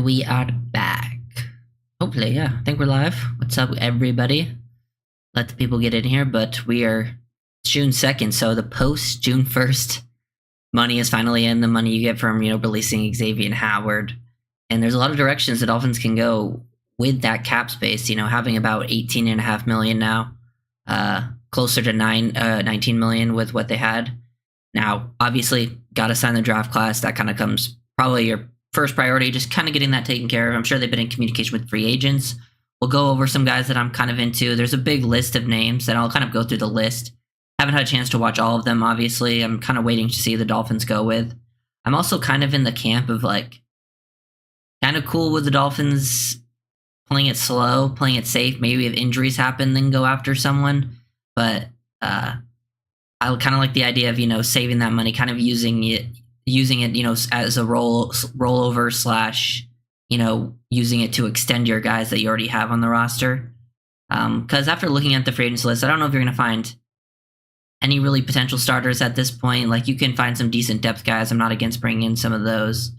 And we are back. Hopefully, yeah. I think we're live. What's up, everybody? Let the people get in here, but we are June 2nd, so the post June 1st money is finally in. The money you get from, releasing Xavier and Howard. And there's a lot of directions the Dolphins can go with that cap space, having about 18.5 million now, closer to 19 million with what they had. Now, obviously, got to sign the draft class. That kind of comes probably your first priority, just kind of getting that taken care of. I'm sure they've been in communication with free agents. We'll go over some guys that I'm kind of into. There's a big list of names, and I'll kind of go through the list. Haven't had a chance to watch all of them, obviously. I'm kind of waiting to see who the Dolphins go with. I'm also kind of in the camp of, kind of cool with the Dolphins playing it slow, playing it safe. Maybe if injuries happen, then go after someone. But I kind of like the idea of, saving that money, kind of using it, as a rollover slash, using it to extend your guys that you already have on the roster. Because after looking at the free agents list, I don't know if you're going to find any really potential starters at this point. Like, you can find some decent depth guys. I'm not against bringing in some of those.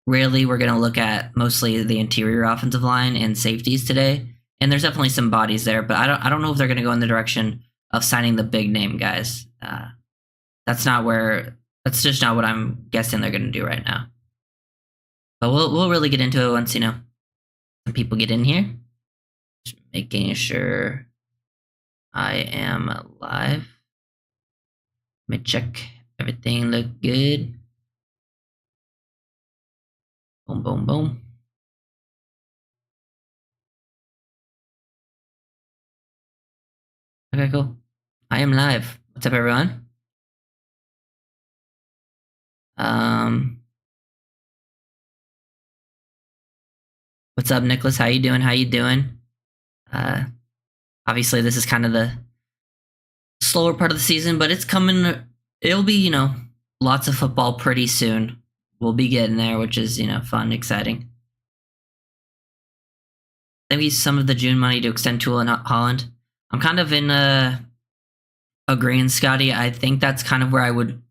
Really, we're going to look at mostly the interior offensive line and safeties today. And there's definitely some bodies there, but I don't know if they're going to go in the direction of signing the big name guys. That's just not what I'm guessing they're going to do right now. But we'll really get into it once, some people get in here. Just making sure I am live. Let me check everything look good. Boom, boom, boom. Okay, cool. I am live. What's up, everyone? What's up, Nicholas? How you doing? Obviously, this is kind of the slower part of the season, but it's coming. It'll be, lots of football pretty soon. We'll be getting there, which is, fun, exciting. Maybe some of the June money to extend Tool and Holland. I'm kind of in agreeing, Scotty. I think that's kind of where I would,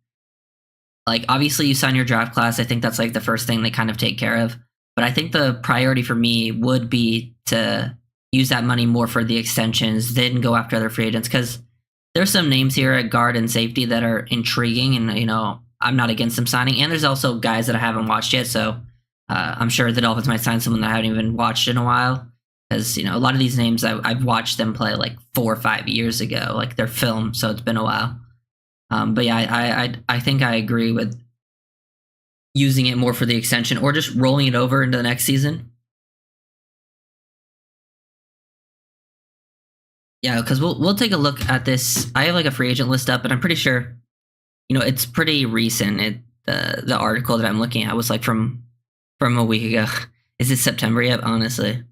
obviously you sign your draft class. I think that's the first thing they kind of take care of. But I think the priority for me would be to use that money more for the extensions, then go after other free agents, because there's some names here at guard and safety that are intriguing, and I'm not against them signing. And there's also guys that I haven't watched yet, so I'm sure the Dolphins might sign someone that I haven't even watched in a while, because a lot of these names I've watched them play 4 or 5 years ago, they're filmed, so it's been a while. But yeah, I think I agree with using it more for the extension, or just rolling it over into the next season. Yeah, because we'll take a look at this. I have a free agent list up, and I'm pretty sure, it's pretty recent. The article that I'm looking at was from a week ago. Is it September yet? Honestly,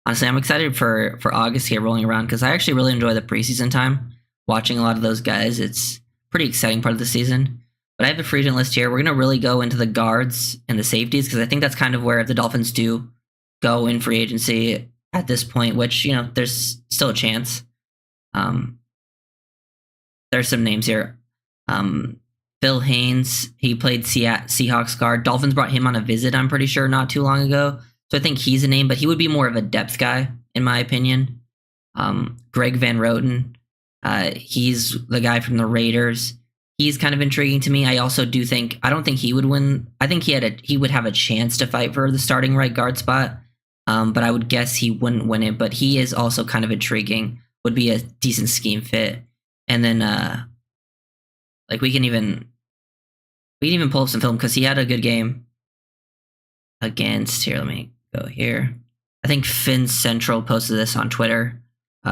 I'm excited for August here rolling around, because I actually really enjoy the preseason time, watching a lot of those guys. It's a pretty exciting part of the season. But I have a free agent list here. We're going to really go into the guards and the safeties, because I think that's kind of where the Dolphins do go in free agency at this point, which, there's still a chance. There's some names here. Phil Haynes, he played Seahawks guard. Dolphins brought him on a visit, I'm pretty sure, not too long ago. So I think he's a name, but he would be more of a depth guy, in my opinion. Greg Van Roten, he's the guy from the Raiders. He's kind of intriguing to me. I also I don't think he would win. I think he would have a chance to fight for the starting right guard spot. But I would guess he wouldn't win it. But he is also kind of intriguing. Would be a decent scheme fit. And then we can even pull up some film, because he had a good game against, here, let me go here. I think Finn Central posted this on Twitter.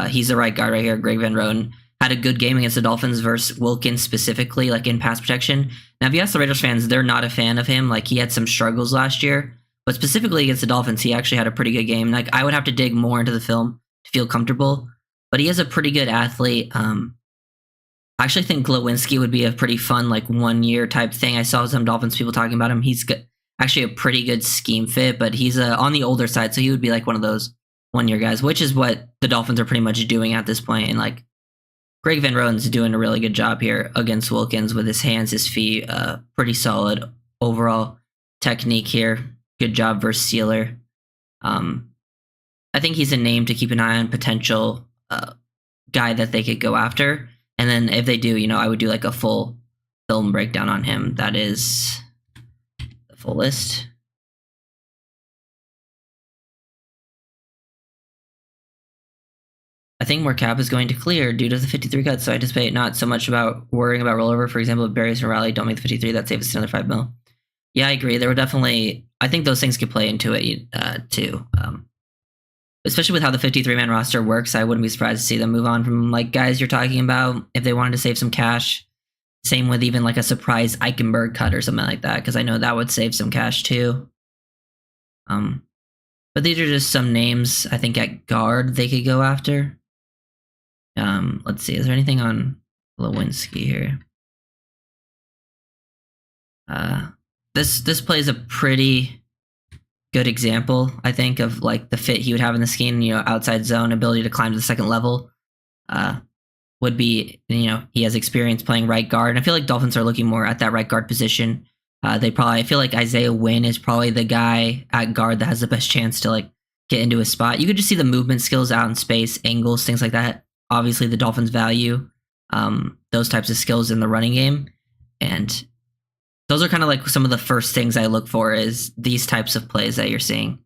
He's the right guard right here, Greg Van Roten. Had a good game against the Dolphins versus Wilkins specifically, in pass protection. Now, if you ask the Raiders fans, they're not a fan of him. He had some struggles last year, but specifically against the Dolphins, he actually had a pretty good game. I would have to dig more into the film to feel comfortable, but he is a pretty good athlete. I actually think Glowinski would be a pretty fun, 1 year type thing. I saw some Dolphins people talking about him. He's actually a pretty good scheme fit, but he's on the older side, so he would be one of those 1 year guys, which is what the Dolphins are pretty much doing at this point. And Greg Van Roten's doing a really good job here against Wilkins with his hands, his feet. Pretty solid overall technique here. Good job versus Sealer. I think he's a name to keep an eye on, potential guy that they could go after. And then if they do, I would do like a full film breakdown on him. That is the full list. I think more cap is going to clear due to the 53 cuts, so I anticipate not so much about worrying about rollover. For example, if Barrios and Raleigh don't make the 53, that saves us another 5 mil. Yeah, I agree. There were definitely, I think those things could play into it too. Especially with how the 53-man roster works, I wouldn't be surprised to see them move on from like guys you're talking about if they wanted to save some cash. Same with even like a surprise Eichenberg cut or something like that, because I know that would save some cash too. But these are just some names I think at guard they could go after. Let's see, is there anything on Lewinsky here? This plays a pretty good example, I think, of like the fit he would have in the scheme. Outside zone, ability to climb to the second level. Would be, he has experience playing right guard, and I feel like Dolphins are looking more at that right guard position. I feel like Isaiah Wynn is probably the guy at guard that has the best chance to like get into a spot. You could just see the movement skills out in space, angles, things like that. Obviously, the Dolphins value those types of skills in the running game, and those are kind of like some of the first things I look for is these types of plays that you're seeing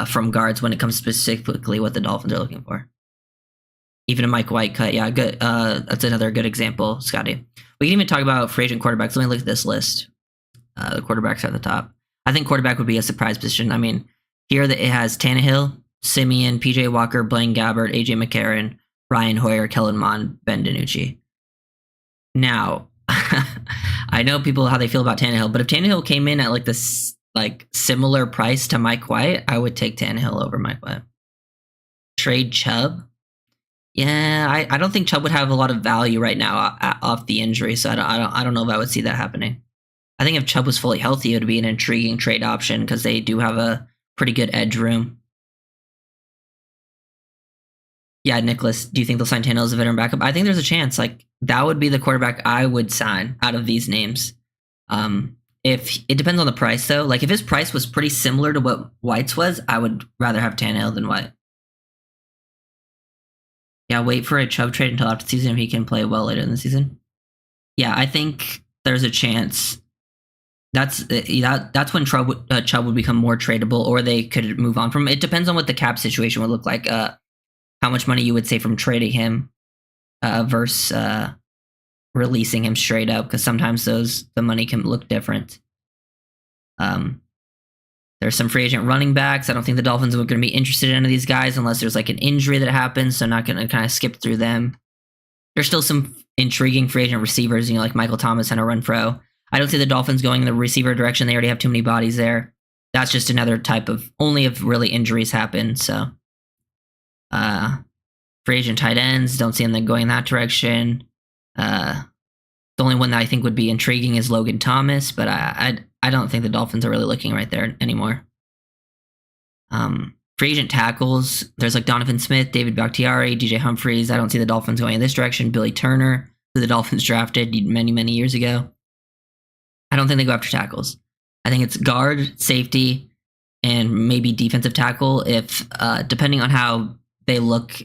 from guards when it comes specifically what the Dolphins are looking for. Even a Mike White cut, yeah, good. That's another good example, Scotty. We can even talk about free agent quarterbacks. Let me look at this list. The quarterbacks are at the top. I think quarterback would be a surprise position. I mean, here it has Tannehill, Simeon, PJ Walker, Blaine Gabbert, AJ McCarron, Ryan Hoyer, Kellen Mond, Ben DiNucci. Now, I know people how they feel about Tannehill, but if Tannehill came in at like this like similar price to Mike White, I would take Tannehill over Mike White. Trade Chubb. Yeah, I don't think Chubb would have a lot of value right now off the injury, so I don't know if I would see that happening. I think if Chubb was fully healthy, it would be an intriguing trade option because they do have a pretty good edge room. Yeah, Nicholas, do you think they'll sign Tannehill as a veteran backup? I think there's a chance. Like that would be the quarterback I would sign out of these names. If it depends on the price though. Like if his price was pretty similar to what White's was, I would rather have Tannehill than White. Yeah, wait for a Chubb trade until after the season if he can play well later in the season. Yeah, I think there's a chance. That's when Chubb would become more tradable, or they could move on from. It depends on what the cap situation would look like. How much money you would save from trading him versus releasing him straight up, because sometimes the money can look different. There's some free agent running backs. I don't think the Dolphins are going to be interested in any of these guys unless there's like an injury that happens, so not going to kind of skip through them. There's still some intriguing free agent receivers, like Michael Thomas and a Renfro. I don't see the Dolphins going in the receiver direction. They already have too many bodies there. That's just another type of, only if really injuries happen, so. Free agent tight ends, don't see them going in that direction. The only one that I think would be intriguing is Logan Thomas, but I don't think the Dolphins are really looking right there anymore. Free agent tackles, there's like Donovan Smith, David Bakhtiari, DJ Humphries. I don't see the Dolphins going in this direction. Billy Turner, who the Dolphins drafted many, many years ago. I don't think they go after tackles. I think it's guard, safety, and maybe defensive tackle if depending on how they look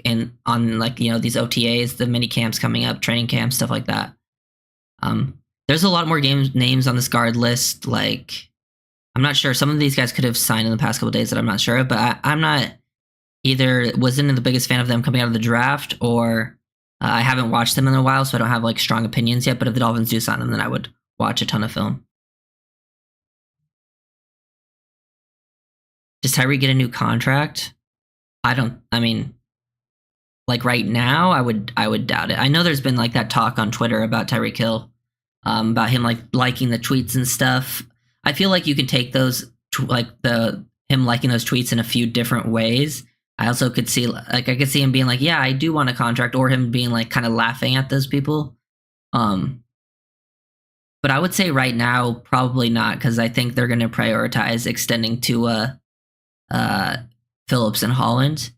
on like these OTAs, the mini camps coming up, training camps, stuff like that. There's a lot more names on this guard list. Like, I'm not sure. Some of these guys could have signed in the past couple of days that I'm not sure of, but I'm not wasn't the biggest fan of them coming out of the draft, or I haven't watched them in a while, so I don't have like strong opinions yet. But if the Dolphins do sign them, then I would watch a ton of film. Does Tyreek get a new contract? I mean, like right now, I would doubt it. I know there's been like that talk on Twitter about Tyreek Hill, about him like liking the tweets and stuff. I feel like you can take those him liking those tweets in a few different ways. I also could see I could see him being like, yeah, I do want a contract, or him being like kind of laughing at those people. But I would say right now, probably not, because I think they're going to prioritize extending to Phillips and Holland,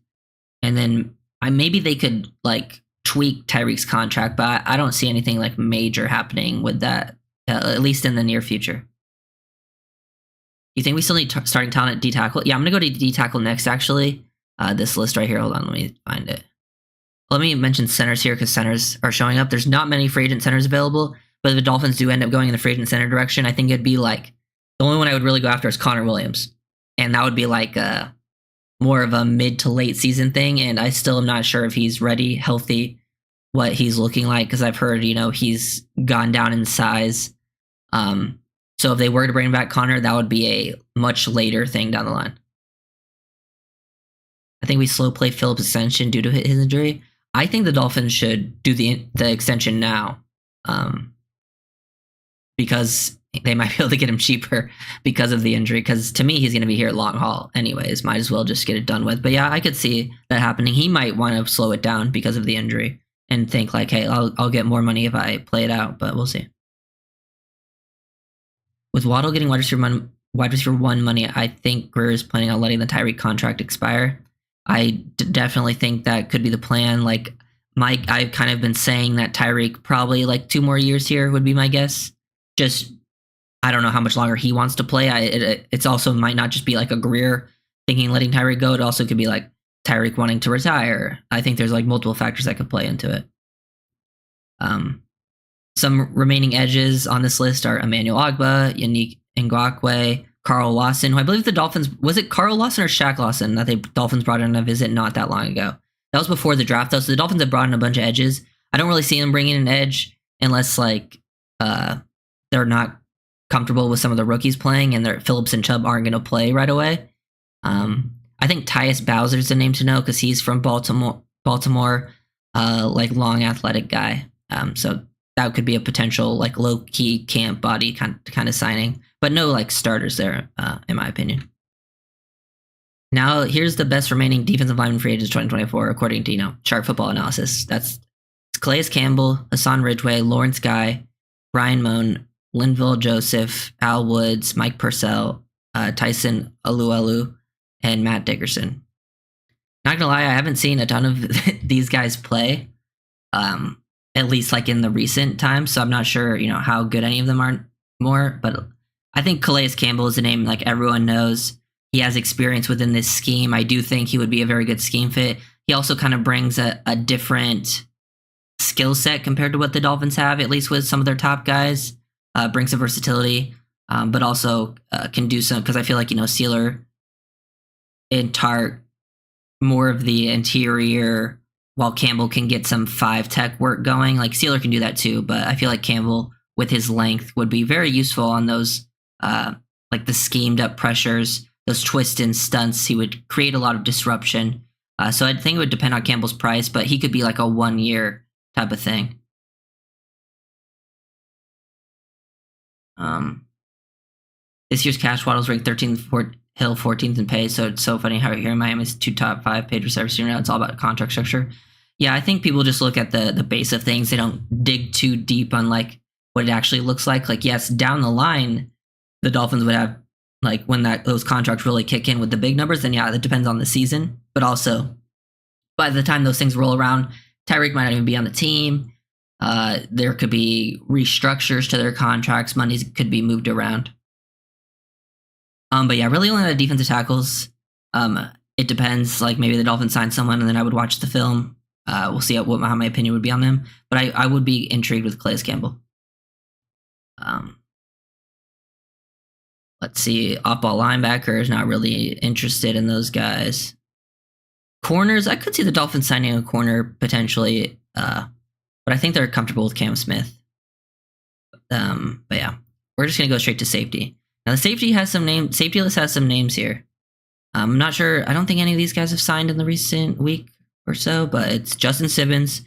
and then maybe they could like tweak Tyreek's contract, but I don't see anything like major happening with that, at least in the near future. You think we still need starting talent at D tackle? Yeah, I'm gonna go to D tackle next. Actually, this list right here. Hold on, let me find it. Let me mention centers here because centers are showing up. There's not many free agent centers available, but if the Dolphins do end up going in the free agent center direction, I think it'd be like the only one I would really go after is Connor Williams, and that would be like more of a mid to late season thing. And I still am not sure if he's ready, healthy, what he's looking like because I've heard he's gone down in size. So if they were to bring back Connor, that would be a much later thing down the line. I think we slow play Phillips' extension due to his injury. I think the Dolphins should do the extension now, because they might be able to get him cheaper because of the injury. Because to me, he's going to be here long haul anyways. Might as well just get it done with. But yeah, I could see that happening. He might want to slow it down because of the injury and think like, hey, I'll get more money if I play it out. But we'll see. With Waddle getting wide receiver one money, I think Greer is planning on letting the Tyreek contract expire. I definitely think that could be the plan. Like Mike, I've kind of been saying that Tyreek probably like 2 more years here would be my guess. Just I don't know how much longer he wants to play. It's also might not just be like a Greer thinking letting Tyreek go. It also could be like Tyreek wanting to retire. I think there's like multiple factors that could play into it. Some remaining edges on this list are Emmanuel Ogbah, Yannick Ngakoue, Carl Lawson, who I believe the Dolphins, was it Carl Lawson or Shaq Lawson that the Dolphins brought in a visit not that long ago? That was before the draft though, so the Dolphins have brought in a bunch of edges. I don't really see them bringing an edge unless like they're not comfortable with some of the rookies playing and their Phillips and Chubb aren't going to play right away. I think Tyus Bowser's the name to know because he's from Baltimore, like long athletic guy. So that could be a potential like low key camp body kind of signing, but no like starters there, in my opinion. Now here's the best remaining defensive lineman free agents 2024 according to Sharp Football Analysis. That's Calais Campbell, Hassan Ridgeway, Lawrence Guy, Brian Moan, Linville Joseph, Al Woods, Mike Purcell, Tyson Alualu, and Matt Dickerson. Not gonna lie, I haven't seen a ton of these guys play. At least like in the recent times, so I'm not sure, how good any of them are more, but I think Calais Campbell is a name like everyone knows. He has experience within this scheme. I do think he would be a very good scheme fit. He also kind of brings a different skill set compared to what the Dolphins have, at least with some of their top guys. Brings some versatility, but also can do some, because I feel like, Sealer and Tart, more of the interior, while Campbell can get some 5 tech work going. Like Sealer can do that too, but I feel like Campbell with his length would be very useful on those like the schemed up pressures, those twists and stunts. He would create a lot of disruption. So I think it would depend on Campbell's price, but he could be like a 1-year type of thing. This year's cash Waddle's ranked 13th, Hill 14th in pay, so it's so funny how here in Miami is 2 top 5 paid reserves. Now it's all about contract structure. Yeah, I think people just look at the base of things. They don't dig too deep on like what it actually looks like. Like, yes, down the line, the Dolphins would have like when those contracts really kick in with the big numbers. Then yeah, that depends on the season. But also, by the time those things roll around, Tyreek might not even be on the team. There could be restructures to their contracts. Money could be moved around. But yeah, really only the defensive tackles. It depends. Like maybe the Dolphins sign someone, and then I would watch the film. We'll see how my opinion would be on them. But I would be intrigued with Calais Campbell. Let's see. Off-ball linebackers, not really interested in those guys. Corners, I could see the Dolphins signing a corner potentially. But I think they're comfortable with Cam Smith. But yeah, we're just going to go straight to safety. Now, the safety list has some names here. I'm not sure. I don't think any of these guys have signed in the recent week or so, but it's Justin Simmons,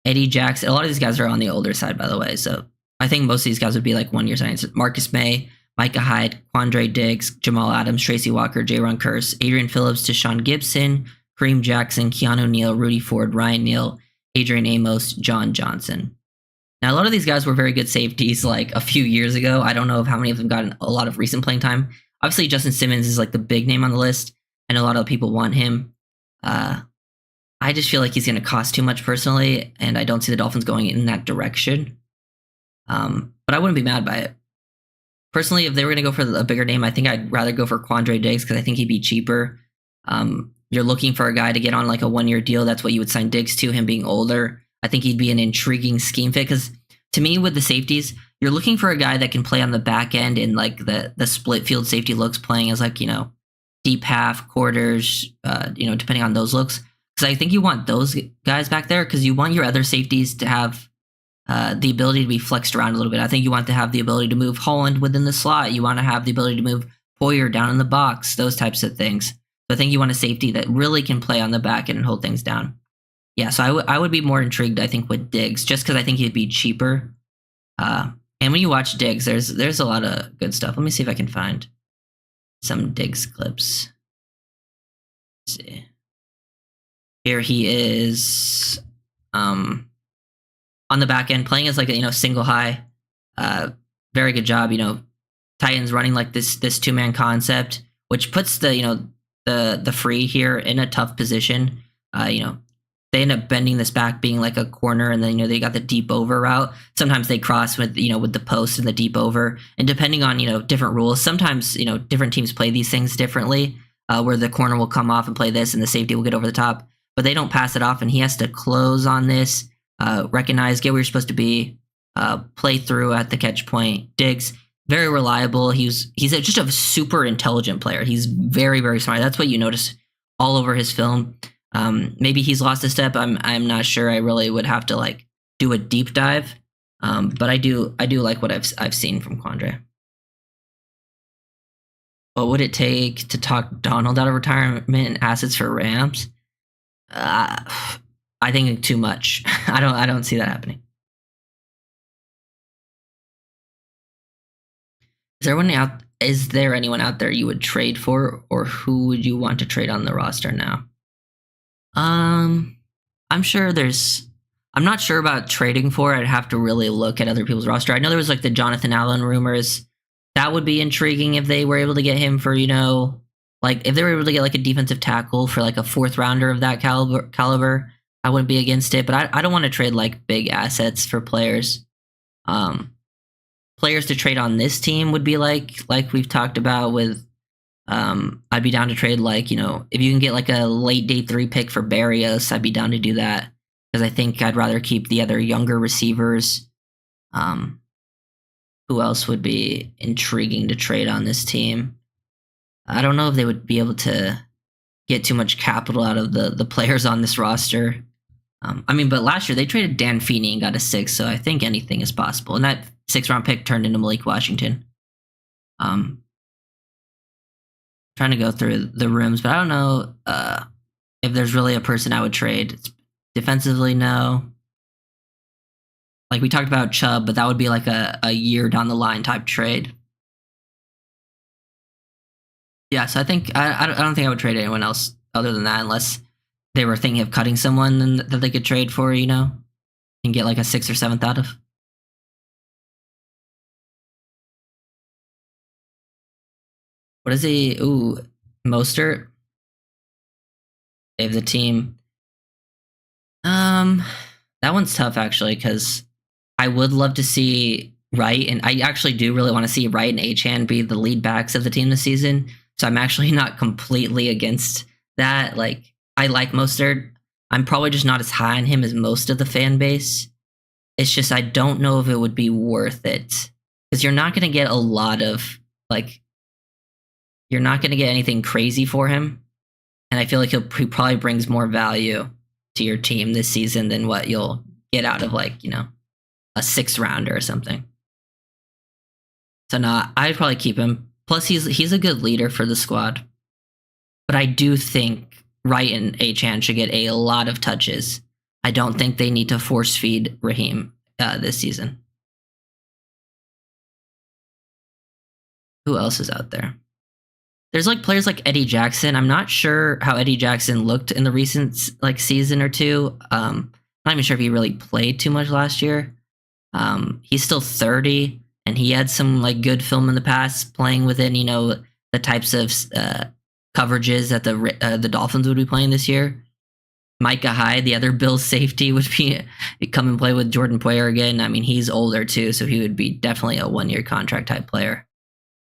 Eddie Jackson. A lot of these guys are on the older side, by the way. So I think most of these guys would be like 1-year signings. Marcus May, Micah Hyde, Quandre Diggs, Jamal Adams, Tracy Walker, Jaron Kearse, Adrian Phillips, Deshaun Gibson, Kareem Jackson, Keanu Neal, Rudy Ford, Ryan Neal, Adrian Amos, John Johnson. Now, a lot of these guys were very good safeties like a few years ago. I don't know how many of them got a lot of recent playing time. Obviously, Justin Simmons is like the big name on the list, and a lot of people want him. I just feel like he's going to cost too much personally, and I don't see the Dolphins going in that direction. But I wouldn't be mad by it. personally, if they were going to go for a bigger name, I think I'd rather go for Quandre Diggs because I think he'd be cheaper. You're looking for a guy to get on like a 1-year deal. That's what you would sign Diggs to, him being older. I think he'd be an intriguing scheme fit because to me, with the safeties, you're looking for a guy that can play on the back end in like the split field safety looks, playing as like, deep half, quarters, depending on those looks. Because I think you want those guys back there because you want your other safeties to have the ability to be flexed around a little bit. I think you want to have the ability to move Holland within the slot. You want to have the ability to move Poyer down in the box, those types of things. So I think you want a safety that really can play on the back end and hold things down. Yeah, so I would be more intrigued, I think, with Diggs, just because I think he'd be cheaper. And when you watch Diggs, there's a lot of good stuff. Let me see if I can find some Diggs clips. Let's see. Here he is on the back end, playing as like a single high. Very good job. Titans running like this 2-man concept, which puts the free here in a tough position. They end up bending this back, being like a corner, and then they got the deep over route. Sometimes they cross with with the post and the deep over, and depending on different rules, sometimes different teams play these things differently, where the corner will come off and play this, and the safety will get over the top, but they don't pass it off, and he has to close on this, recognize, get where you're supposed to be, play through at the catch point. Diggs, very reliable. He's just a super intelligent player. He's very, very smart. That's what you notice all over his film. Maybe he's lost a step. I'm not sure. I really would have to like do a deep dive. But I do like what I've seen from Quandre. What would it take to talk Donald out of retirement and assets for Rams? I think too much. I don't see that happening. Is there anyone out there you would trade for, or who would you want to trade on the roster now? I'm not sure about trading for. I'd have to really look at other people's roster. I know there was like the Jonathan Allen rumors. That would be intriguing if they were able to get him for, like if they were able to get like a defensive tackle for like a 4th rounder of that caliber. I wouldn't be against it, but I don't want to trade like big assets for players. Players to trade on this team would be like we've talked about with, I'd be down to trade like, if you can get like a late day 3 pick for Barrios, I'd be down to do that because I think I'd rather keep the other younger receivers. Who else would be intriguing to trade on this team? I don't know if they would be able to get too much capital out of the players on this roster. But last year they traded Dan Feeney and got a 6, so I think anything is possible. And that 6th-round pick turned into Malik Washington. Trying to go through the rooms, but I don't know if there's really a person I would trade. Defensively, no. Like we talked about Chubb, but that would be like a year down the line type trade. Yeah, so I think I don't think I would trade anyone else other than that, unless they were thinking of cutting someone that they could trade for, and get like a 6th or 7th out of. What is he? Ooh, Mostert. Save the team. That one's tough actually, because I would love to see Wright, and I actually do really want to see Wright and Achane be the lead backs of the team this season. So I'm actually not completely against that. Like, I like Mostert. I'm probably just not as high on him as most of the fan base. It's just I don't know if it would be worth it, because you're not going to get a lot of you're not going to get anything crazy for him. And I feel like he probably brings more value to your team this season than what you'll get out of a 6th rounder or something. So no, I'd probably keep him. Plus, he's a good leader for the squad. But I do think Wright and Achane should get a lot of touches. I don't think they need to force feed Raheem this season. Who else is out there? There's players like Eddie Jackson. I'm not sure how Eddie Jackson looked in the recent season or two. I'm not even sure if he really played too much last year. He's still 30, and he had some good film in the past, playing within the types of coverages that the Dolphins would be playing this year. Micah Hyde, the other Bills safety, would come and play with Jordan Poyer again. He's older too, so he would be definitely a 1-year contract type player.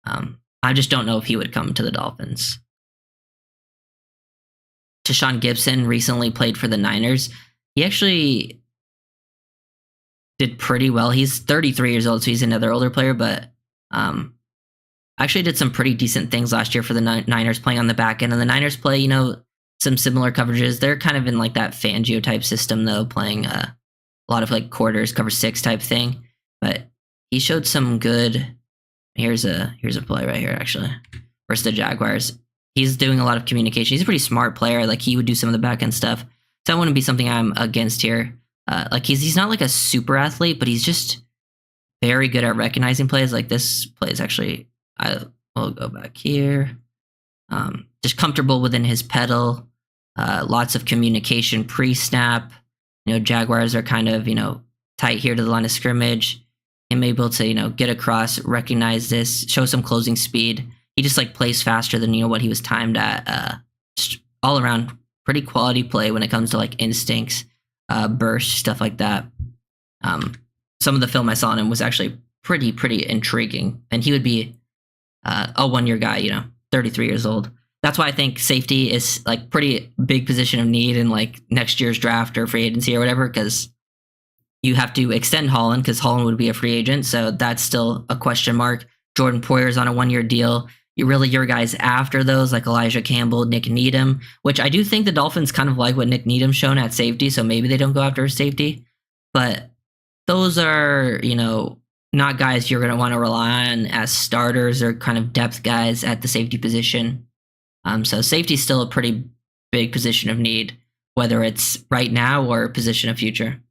I just don't know if he would come to the Dolphins. Tashawn Gibson recently played for the Niners. He actually did pretty well. He's 33 years old, so he's another older player, but actually did some pretty decent things last year for the Niners playing on the back end. And the Niners play, some similar coverages. They're kind of in like that Fangio type system, though, playing a lot of like quarters, cover six type thing. But he showed some good. Here's a play right here, actually, versus the Jaguars. He's doing a lot of communication. He's a pretty smart player. Like, he would do some of the back end stuff. So that wouldn't be something I'm against here. Like, he's not like a super athlete, but he's just very good at recognizing plays. Like, this play is actually, I will go back here. Just comfortable within his pedal. Lots of communication pre-snap. Jaguars are kind of, tight here to the line of scrimmage. Him able to, get across, recognize this, show some closing speed. He just like plays faster than what he was timed at. Just all around pretty quality play when it comes to like instincts, burst, stuff like that. Some of the film I saw on him was actually pretty intriguing, and he would be a 1 year guy, 33 years old. That's why I think safety is like pretty big position of need in like next year's draft or free agency or whatever, because you have to extend Holland because Holland would be a free agent. So that's still a question mark. Jordan Poyer's on a 1 year deal. Your guys after those, like Elijah Campbell, Nick Needham, which I do think the Dolphins kind of like what Nick Needham's shown at safety, so maybe they don't go after safety. But those are, not guys you're going to want to rely on as starters or kind of depth guys at the safety position. So safety is still a pretty big position of need, whether it's right now or position of future.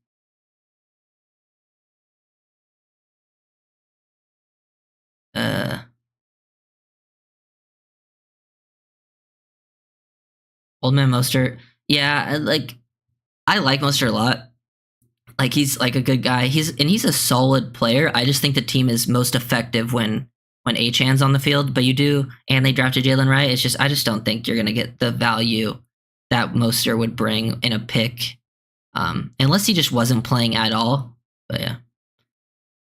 Old man Mostert. Yeah, I like Mostert a lot. Like, he's like a good guy. He's a solid player. I just think the team is most effective when Achan's on the field. But and they drafted Jalen Wright. I just don't think you're gonna get the value that Mostert would bring in a pick, unless he just wasn't playing at all. But yeah,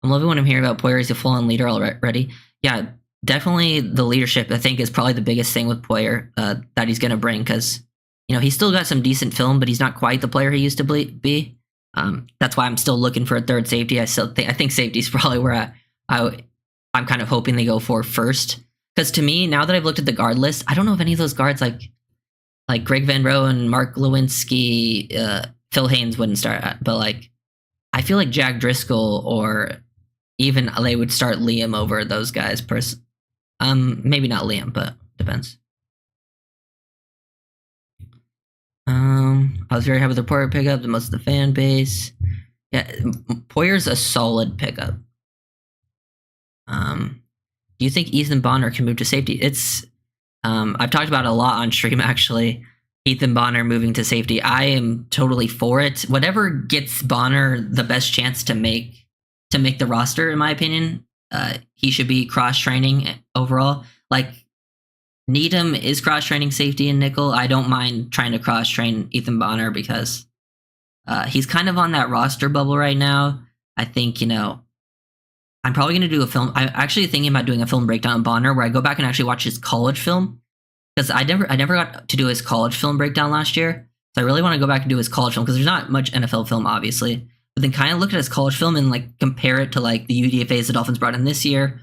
I'm loving what I'm hearing about Poyer. He's a full-on leader already. Yeah, definitely the leadership, I think, is probably the biggest thing with Poyer that he's going to bring, because he's still got some decent film, but he's not quite the player he used to be. That's why I'm still looking for a third safety. I think safety is probably where I'm kind of hoping they go for first, because to me, now that I've looked at the guard list, I don't know if any of those guards like Greg Van Roen, Mark Lewinsky, Phil Haynes wouldn't start, but like I feel like Jack Driscoll or even they would start Liam over those guys. Maybe not Liam, but depends. I was very happy with the Poyer pickup, the most of the fan base. Yeah, Poyer's a solid pickup. Do you think Ethan Bonner can move to safety? I've talked about it a lot on stream, actually. Ethan Bonner moving to safety. I am totally for it. Whatever gets Bonner the best chance to make the roster, in my opinion, he should be cross-training overall. Like, Needham is cross-training safety and nickel. I don't mind trying to cross-train Ethan Bonner because he's kind of on that roster bubble right now. I think, I'm probably going to do a film. I'm actually thinking about doing a film breakdown on Bonner where I go back and actually watch his college film, because I never got to do his college film breakdown last year. So I really want to go back and do his college film, because there's not much NFL film, obviously. But then kind of look at his college film and like compare it to like the UDFAs the Dolphins brought in this year.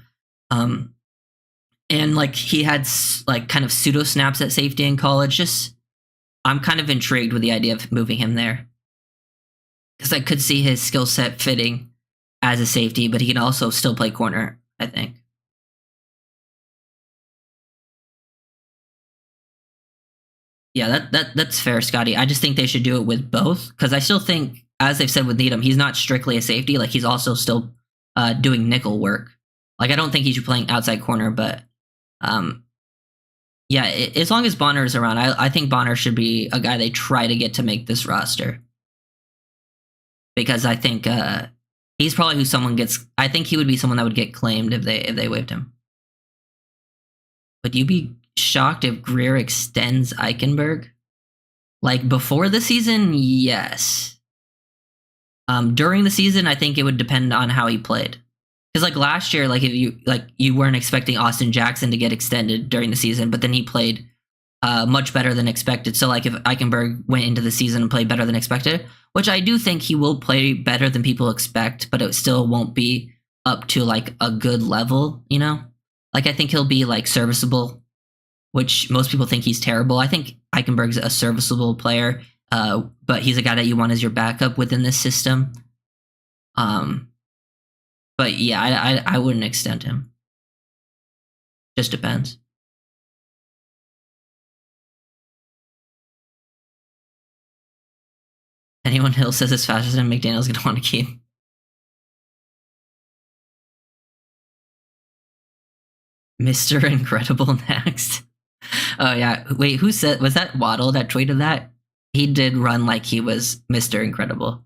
And like he had like kind of pseudo snaps at safety in college. I'm kind of intrigued with the idea of moving him there, because I could see his skill set fitting as a safety, but he can also still play corner, I think. Yeah, that's fair, Scotty. I just think they should do it with both, because I still think, as they've said with Needham, he's not strictly a safety. Like, he's also still doing nickel work. Like, I don't think he's playing outside corner, but yeah, as long as Bonner is around, I think Bonner should be a guy they try to get to make this roster, because I think he's probably who someone gets. I think he would be someone that would get claimed if they waived him. Would you be shocked if Greer extends Eichenberg? Like, before the season, yes. During the season, I think it would depend on how he played. because like last year, like if you weren't expecting Austin Jackson to get extended during the season, but then he played much better than expected. So like if Eichenberg went into the season and played better than expected, which I do think he will play better than people expect, but it still won't be up to like a good level, you know? Like I think he'll be like serviceable, which most people think he's terrible. I think Eichenberg's a serviceable player, but he's a guy that you want as your backup within this system. But yeah, I wouldn't extend him. Just depends. Anyone Hill says it's faster than McDaniel's gonna want to keep. Mr. Incredible next. Oh yeah. Wait, who said, was that Waddle that tweeted that? He did run like he was Mr. Incredible.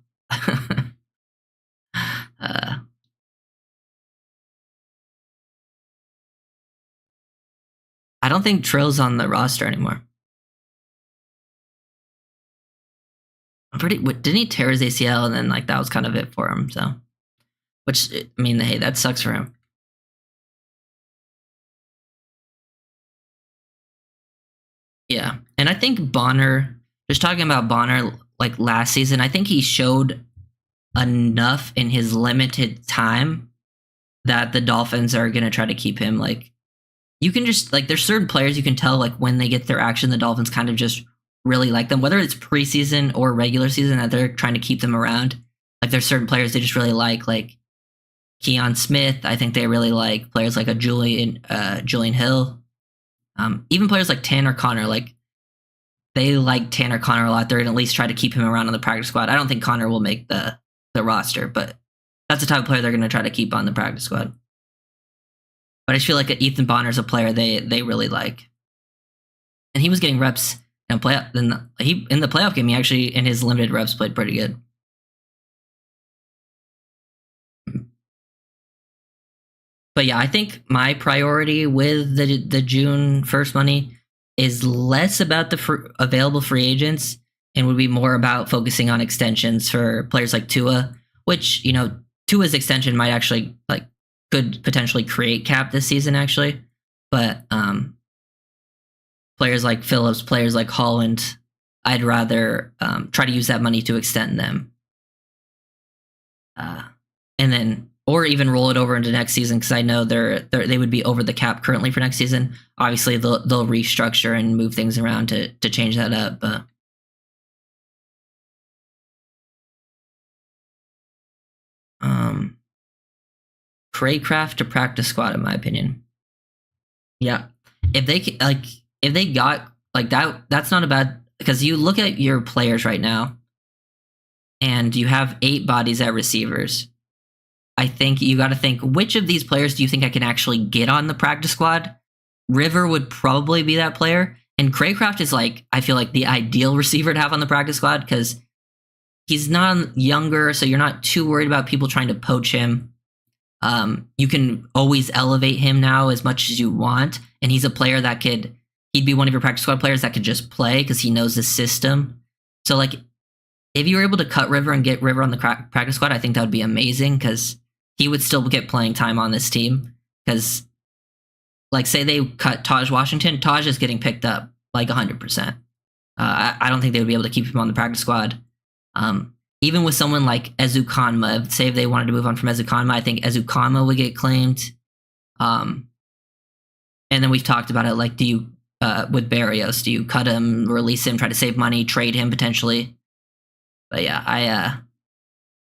I don't think Trill's on the roster anymore. Didn't he tear his ACL and then like that was kind of it for him? So, which I mean, hey, that sucks for him. Yeah, and I think Bonner. Just talking about Bonner, like last season, I think he showed enough in his limited time that the Dolphins are gonna try to keep him. Like, you can just like there's certain players you can tell like when they get their action, the Dolphins kind of just really like them, whether it's preseason or regular season, that they're trying to keep them around. Like there's certain players they just really like Keon Smith. I think they really like players like a Julian Hill. Even players like Tanner Connor, like they like Tanner Connor a lot. They're gonna at least try to keep him around on the practice squad. I don't think Connor will make the roster, but that's the type of player they're gonna try to keep on the practice squad. But I just feel like Ethan Bonner's a player they really like, and he was getting reps in playoff. In the playoff game, he actually in his limited reps played pretty good. But yeah, I think my priority with the June 1st money is less about the available free agents and would be more about focusing on extensions for players like Tua, which, you know, Tua's extension might actually like could potentially create cap this season actually. But players like Phillips, players like Holland, I'd rather try to use that money to extend them. And then or even roll it over into next season because I know they would be over the cap currently for next season. Obviously, they'll restructure and move things around to change that up. But Craycraft to practice squad, in my opinion. Yeah, if they got like that, that's not a bad because you look at your players right now, and you have 8 bodies at receivers. I think you got to think, which of these players do you think I can actually get on the practice squad? River would probably be that player. And Craycraft is like, I feel like the ideal receiver to have on the practice squad because he's not younger, so you're not too worried about people trying to poach him. You can always elevate him now as much as you want. And he's a player that he'd be one of your practice squad players that could just play because he knows the system. So like, if you were able to cut River and get River on the practice squad, I think that would be amazing because he would still get playing time on this team. Because, like, say they cut Taj Washington, Taj is getting picked up like 100%. I don't think they would be able to keep him on the practice squad. Even with someone like Ezukanma, say if they wanted to move on from Ezukanma, I think Ezukanma would get claimed. And then we've talked about it, like, do you, with Barrios, do you cut him, release him, try to save money, trade him potentially? But yeah,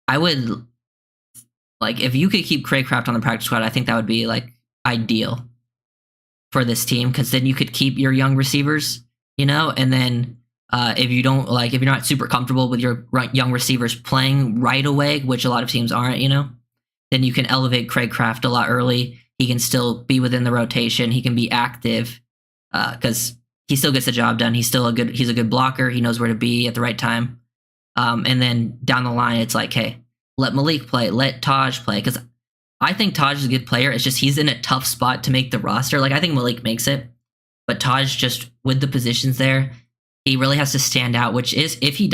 I would, like, if you could keep Craycraft on the practice squad, I think that would be, like, ideal for this team because then you could keep your young receivers, you know, and then if you don't, like, if you're not super comfortable with your young receivers playing right away, which a lot of teams aren't, you know, then you can elevate Craycraft a lot early. He can still be within the rotation. He can be active because he still gets the job done. He's a good blocker. He knows where to be at the right time. And then down the line, it's like, hey, let Malik play, let Taj play. Because I think Taj is a good player. It's just he's in a tough spot to make the roster. Like, I think Malik makes it. But Taj, just with the positions there, he really has to stand out, which is, if he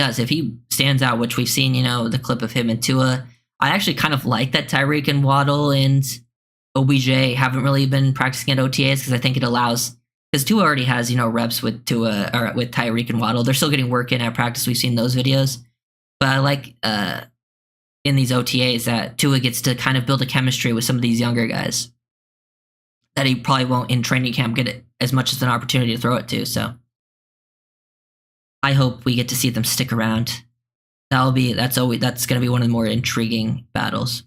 stands out, which we've seen, you know, the clip of him and Tua, I actually kind of like that Tyreek and Waddle and OBJ haven't really been practicing at OTAs because I think it allows, because Tua already has, reps with Tua or with Tyreek and Waddle. They're still getting work in at practice. We've seen those videos. But I like in these OTAs that Tua gets to kind of build a chemistry with some of these younger guys that he probably won't in training camp get it as much as an opportunity to throw it to. So I hope we get to see them stick around. That's going to be one of the more intriguing battles.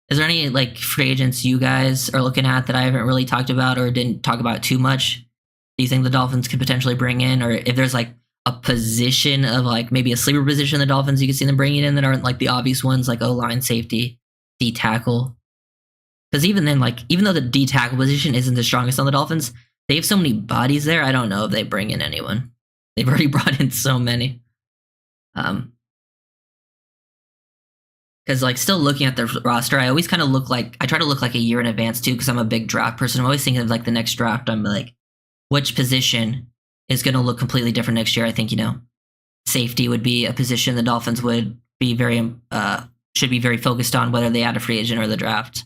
Is there any like free agents you guys are looking at that I haven't really talked about or didn't talk about too much? Do you think the Dolphins could potentially bring in, or if there's like a position of like maybe a sleeper position the Dolphins you could see them bringing in that aren't like the obvious ones, like O-line, safety, D tackle? Because even then, like even though the D tackle position isn't the strongest on the Dolphins, they have so many bodies there. I don't know if they bring in anyone. They've already brought in so many. Because like still looking at the roster, I always kind of try to look like a year in advance too, because I'm a big draft person. I'm always thinking of like the next draft. I'm like, which position is going to look completely different next year? I think, safety would be a position the Dolphins would be should be very focused on, whether they add a free agent or the draft.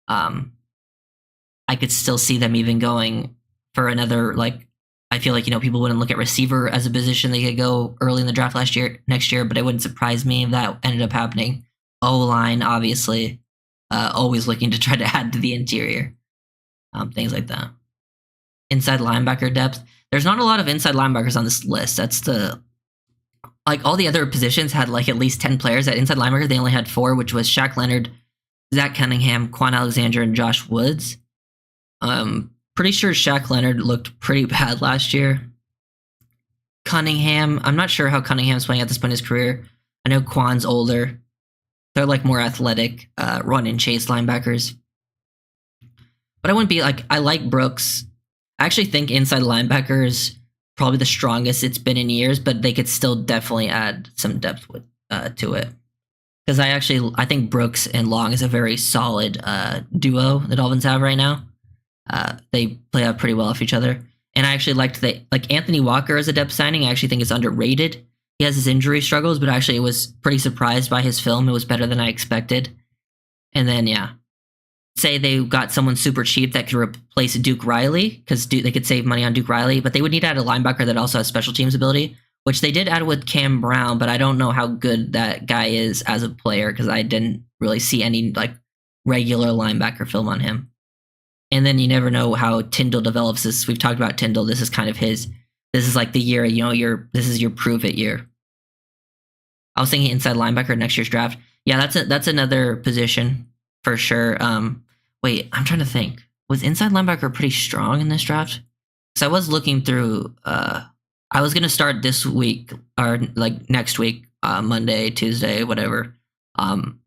I could still see them even going for another, like, I feel like, people wouldn't look at receiver as a position they could go early in the draft next year, but it wouldn't surprise me if that ended up happening. O-line, obviously, always looking to try to add to the interior. Things like that. Inside linebacker depth. There's not a lot of inside linebackers on this list. That's like all the other positions had like at least 10 players. At inside linebacker, they only had 4, which was Shaq Leonard, Zach Cunningham, Quan Alexander, and Josh Woods. Pretty sure Shaq Leonard looked pretty bad last year. Cunningham, I'm not sure how Cunningham's playing at this point in his career. I know Quan's older. They're like more athletic, run and chase linebackers. But I wouldn't be like, I like Brooks. I actually think inside linebacker is probably the strongest it's been in years, but they could still definitely add some depth to it. Because I think Brooks and Long is a very solid duo the Dolphins have right now. They play out pretty well off each other. And I actually liked like Anthony Walker as a depth signing. I actually think it's underrated. He has his injury struggles, but actually was pretty surprised by his film. It was better than I expected. And then, say they got someone super cheap that could replace Duke Riley, because they could save money on Duke Riley, but they would need to add a linebacker that also has special teams ability, which they did add with Cam Brown, but I don't know how good that guy is as a player because I didn't really see any like regular linebacker film on him. And then you never know how Tyndall develops this. We've talked about Tyndall. This is kind of this is like the year, this is your prove it year. I was thinking inside linebacker next year's draft. Yeah, that's another position for sure. Wait, I'm trying to think. Was inside linebacker pretty strong in this draft? Because I was looking through. I was gonna start this week or like next week, Monday, Tuesday, whatever.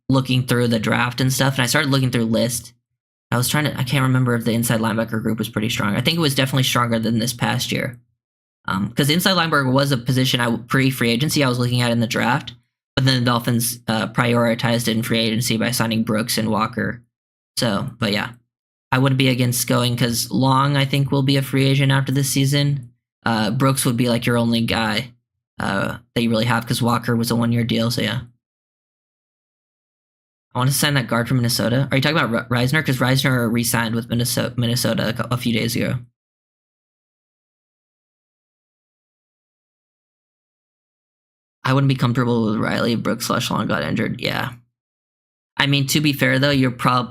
Looking through the draft and stuff, and I started looking through list. I can't remember if the inside linebacker group was pretty strong. I think it was definitely stronger than this past year. Because inside linebacker was a position pre-free agency I was looking at in the draft, but then the Dolphins prioritized it in free agency by signing Brooks and Walker. So, but yeah, I wouldn't be against going because Long, I think, will be a free agent after this season. Brooks would be like your only guy that you really have because Walker was a 1-year deal. So yeah. I want to sign that guard from Minnesota. Are you talking about Reisner? Because Reisner re-signed with Minnesota a few days ago. I wouldn't be comfortable with Riley if Brooks / Long got injured. Yeah. I mean, to be fair though,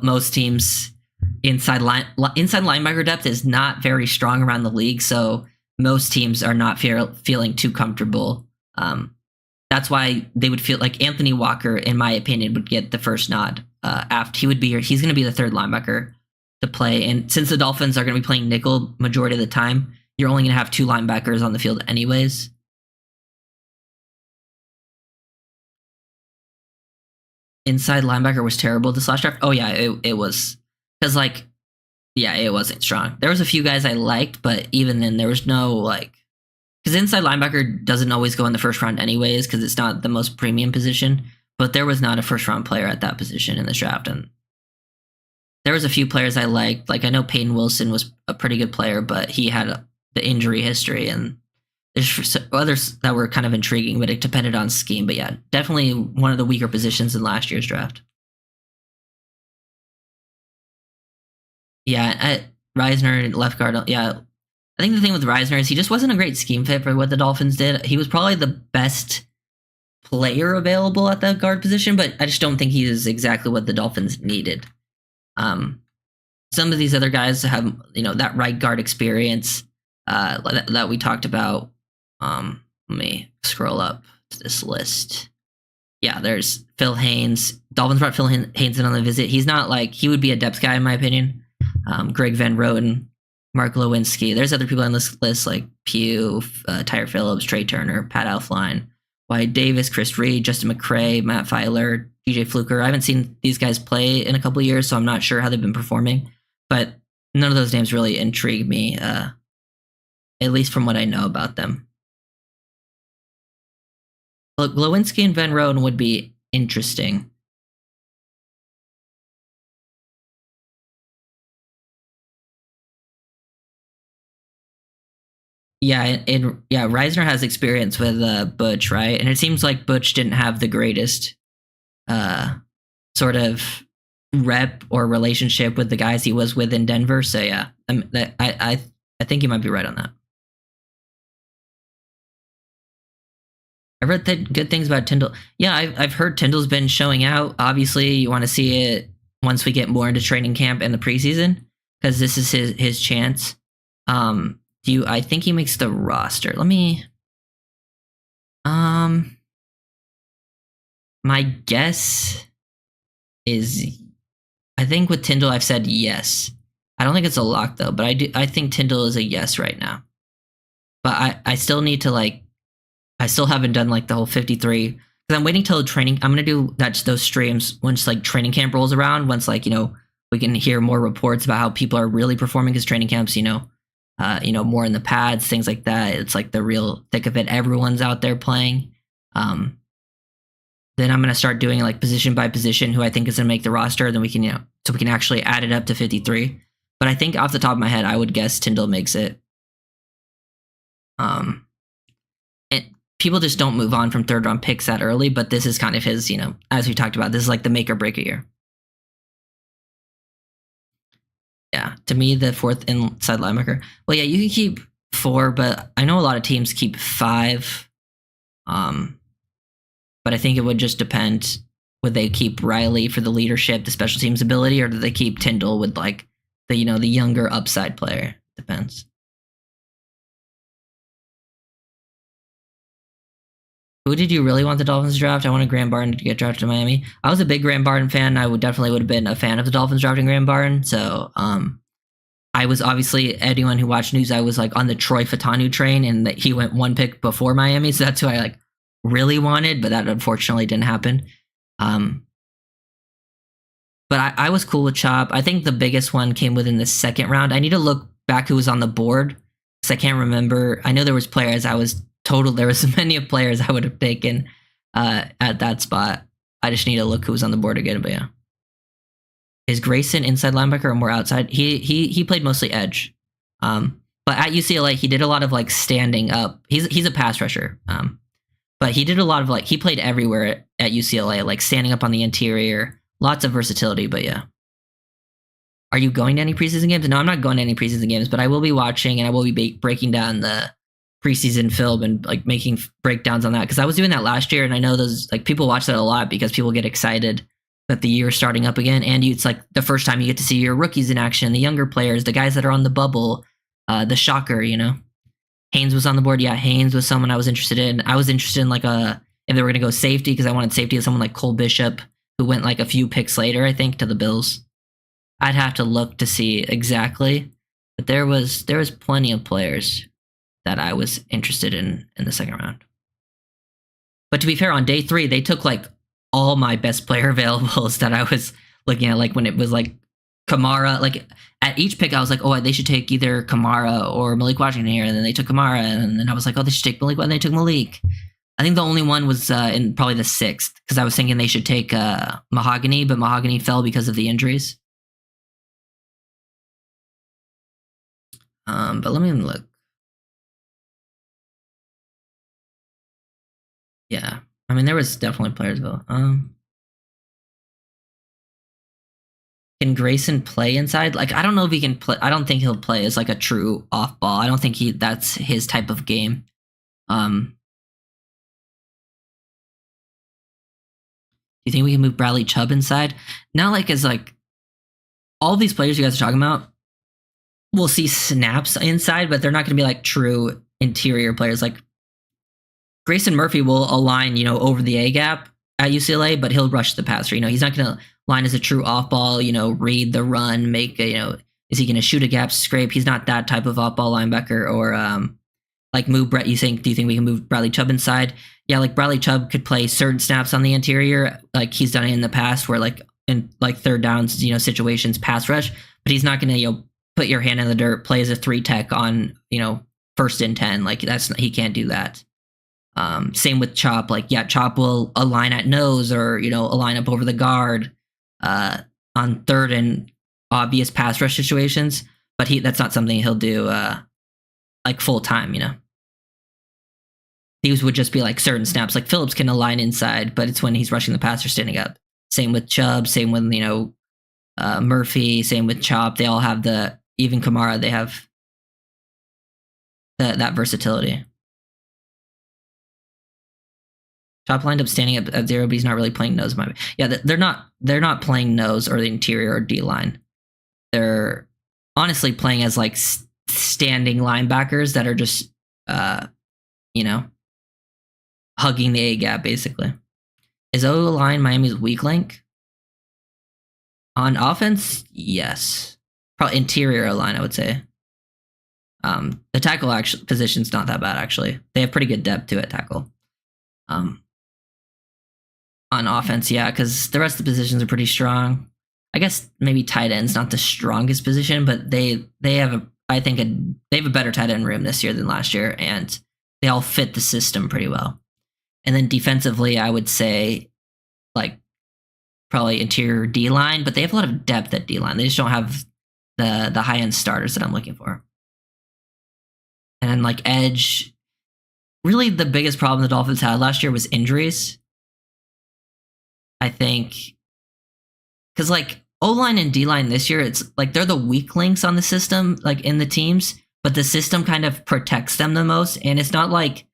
most teams inside linebacker depth is not very strong around the league, so most teams are not feeling too comfortable. That's why they would feel like Anthony Walker, in my opinion, would get the first nod. After he's going to be the third linebacker to play, and since the Dolphins are going to be playing nickel majority of the time, you're only going to have 2 linebackers on the field anyways. Inside linebacker was terrible this last draft. Oh yeah, it was, because like, yeah, it wasn't strong. There was a few guys I liked, but even then there was no like, because inside linebacker doesn't always go in the first round anyways, because it's not the most premium position. But there was not a first round player at that position in this draft, and there was a few players I liked. Like I know Peyton Wilson was a pretty good player, but he had the injury history, and There's others that were kind of intriguing, but it depended on scheme. But yeah, definitely one of the weaker positions in last year's draft. Yeah, Reisner, left guard. Yeah, I think the thing with Reisner is he just wasn't a great scheme fit for what the Dolphins did. He was probably the best player available at that guard position, but I just don't think he is exactly what the Dolphins needed. Some of these other guys have, that right guard experience that we talked about. Let me scroll up to this list. Yeah, there's Phil Haynes. Dolphins brought Phil Haynes in on the visit. He's not he would be a depth guy in my opinion. Greg Van Roten, Mark Lewinsky. There's other people on this list like Pugh, Tyre Phillips, Trey Turner, Pat Elflein, Wyatt Davis, Chris Reed, Justin McCray, Matt Filer, DJ Fluker. I haven't seen these guys play in a couple of years, so I'm not sure how they've been performing. But none of those names really intrigue me, at least from what I know about them. Look, Lewinsky and Van Roten would be interesting. Yeah, Reisner has experience with Butch, right? And it seems like Butch didn't have the greatest sort of rep or relationship with the guys he was with in Denver. So yeah, I think you might be right on that. I've read good things about Tyndall. Yeah, I've heard Tyndall's been showing out. Obviously, you want to see it once we get more into training camp and the preseason because this is his chance. I think he makes the roster. Let me. My guess is, I think with Tyndall I've said yes. I don't think it's a lock though, but I think Tyndall is a yes right now. But I still need to I still haven't done the whole 53 because I'm waiting till training. I'm gonna do those streams once training camp rolls around. Once we can hear more reports about how people are really performing as training camps. More in the pads, things like that. It's the real thick of it. Everyone's out there playing. Then I'm gonna start doing position by position who I think is gonna make the roster. Then we can so we can actually add it up to 53. But I think off the top of my head, I would guess Tyndall makes it. And people just don't move on from third round picks that early. But this is kind of his, as we talked about, this is the make or break a year. Yeah, to me, the fourth inside linebacker. Well, yeah, you can keep 4, but I know a lot of teams keep 5. But I think it would just depend. Would they keep Riley for the leadership, the special teams ability, or do they keep Tyndall with the younger upside player? Depends. Who did you really want the Dolphins to draft? I wanted Graham Barton to get drafted to Miami. I was a big Graham Barton fan. I would have been a fan of the Dolphins drafting Graham Barton. So I was obviously, anyone who watched news, I was on the Troy Fatanu train, and he went 1 pick before Miami. So that's who I really wanted, but that unfortunately didn't happen. But I was cool with Chop. I think the biggest one came within the second round. I need to look back who was on the board because I can't remember. I know there was players there was many players I would have taken at that spot. I just need to look who was on the board again. But yeah, is Grayson inside linebacker or more outside? He played mostly edge. But at UCLA he did a lot of standing up. He's a pass rusher. But he did a lot of he played everywhere at UCLA, standing up on the interior. Lots of versatility. But yeah. Are you going to any preseason games? No, I'm not going to any preseason games, but I will be watching and I will be breaking down the preseason film and making breakdowns on that because I was doing that last year, and I know those people watch that a lot because people get excited that the year is starting up again, and it's the first time you get to see your rookies in action, the younger players, the guys that are on the bubble, the shocker. Haynes was on the board. Yeah, Haynes was someone I was interested in. I was interested in if they were going to go safety because I wanted safety of someone like Cole Bishop who went a few picks later, I think, to the Bills. I'd have to look to see exactly, but there was plenty of players that I was interested in the second round. But to be fair, on day 3, they took all my best player availables that I was looking at, when it was Kamara. At each pick, I was oh, they should take either Kamara or Malik Washington here, and then they took Kamara, and then I was oh, they should take Malik, and they took Malik. I think the only one was in probably the 6th because I was thinking they should take Mahogany, but Mahogany fell because of the injuries. But let me look. Yeah. I mean, there was definitely players though. Can Grayson play inside? Like, I don't know if he can play. I don't think he'll play as like a true off ball. I don't think that's his type of game. Do you think we can move Bradley Chubb inside? Not like as like all these players you guys are talking about. We'll see snaps inside, but they're not going to be like true interior players. Like Grayson Murphy will align, over the A gap at UCLA, but he'll rush the passer. He's not going to line as a true off ball, read the run, make a, is he going to shoot a gap scrape? He's not that type of off ball linebacker or like move Brett. Do you think we can move Bradley Chubb inside? Yeah, like Bradley Chubb could play certain snaps on the interior, like he's done it in the past where like in like third downs, situations, pass rush, but he's not going to, put your hand in the dirt, play as a 3 tech on, 1st and 10. Like he can't do that. Same with Chop. Like, yeah, Chop will align at nose or, align up over the guard on third and obvious pass rush situations, but that's not something he'll do like full time, These would just be like certain snaps. Like Phillips can align inside, but it's when he's rushing the passer standing up. Same with Chubb, same with, Murphy, same with Chop. They all have even Kamara, they have that versatility. Chop lined up standing up at 0, but he's not really playing nose. Yeah, they're not playing nose or the interior or D line. They're honestly playing as like standing linebackers that are just, hugging the A gap basically. Is O line Miami's weak link? On offense, yes. Probably interior line, I would say. The tackle position's not that bad actually. They have pretty good depth to it tackle. On offense, yeah, because the rest of the positions are pretty strong. I guess maybe tight end's not the strongest position, but they have they have a better tight end room this year than last year, and they all fit the system pretty well. And then defensively, I would say like probably interior D line, but they have a lot of depth at D line. They just don't have the high end starters that I'm looking for. And then like edge, really the biggest problem the Dolphins had last year was injuries. I think because like O-line and D-line this year, it's like they're the weak links on the system, like in the teams, but the system kind of protects them the most. And it's not like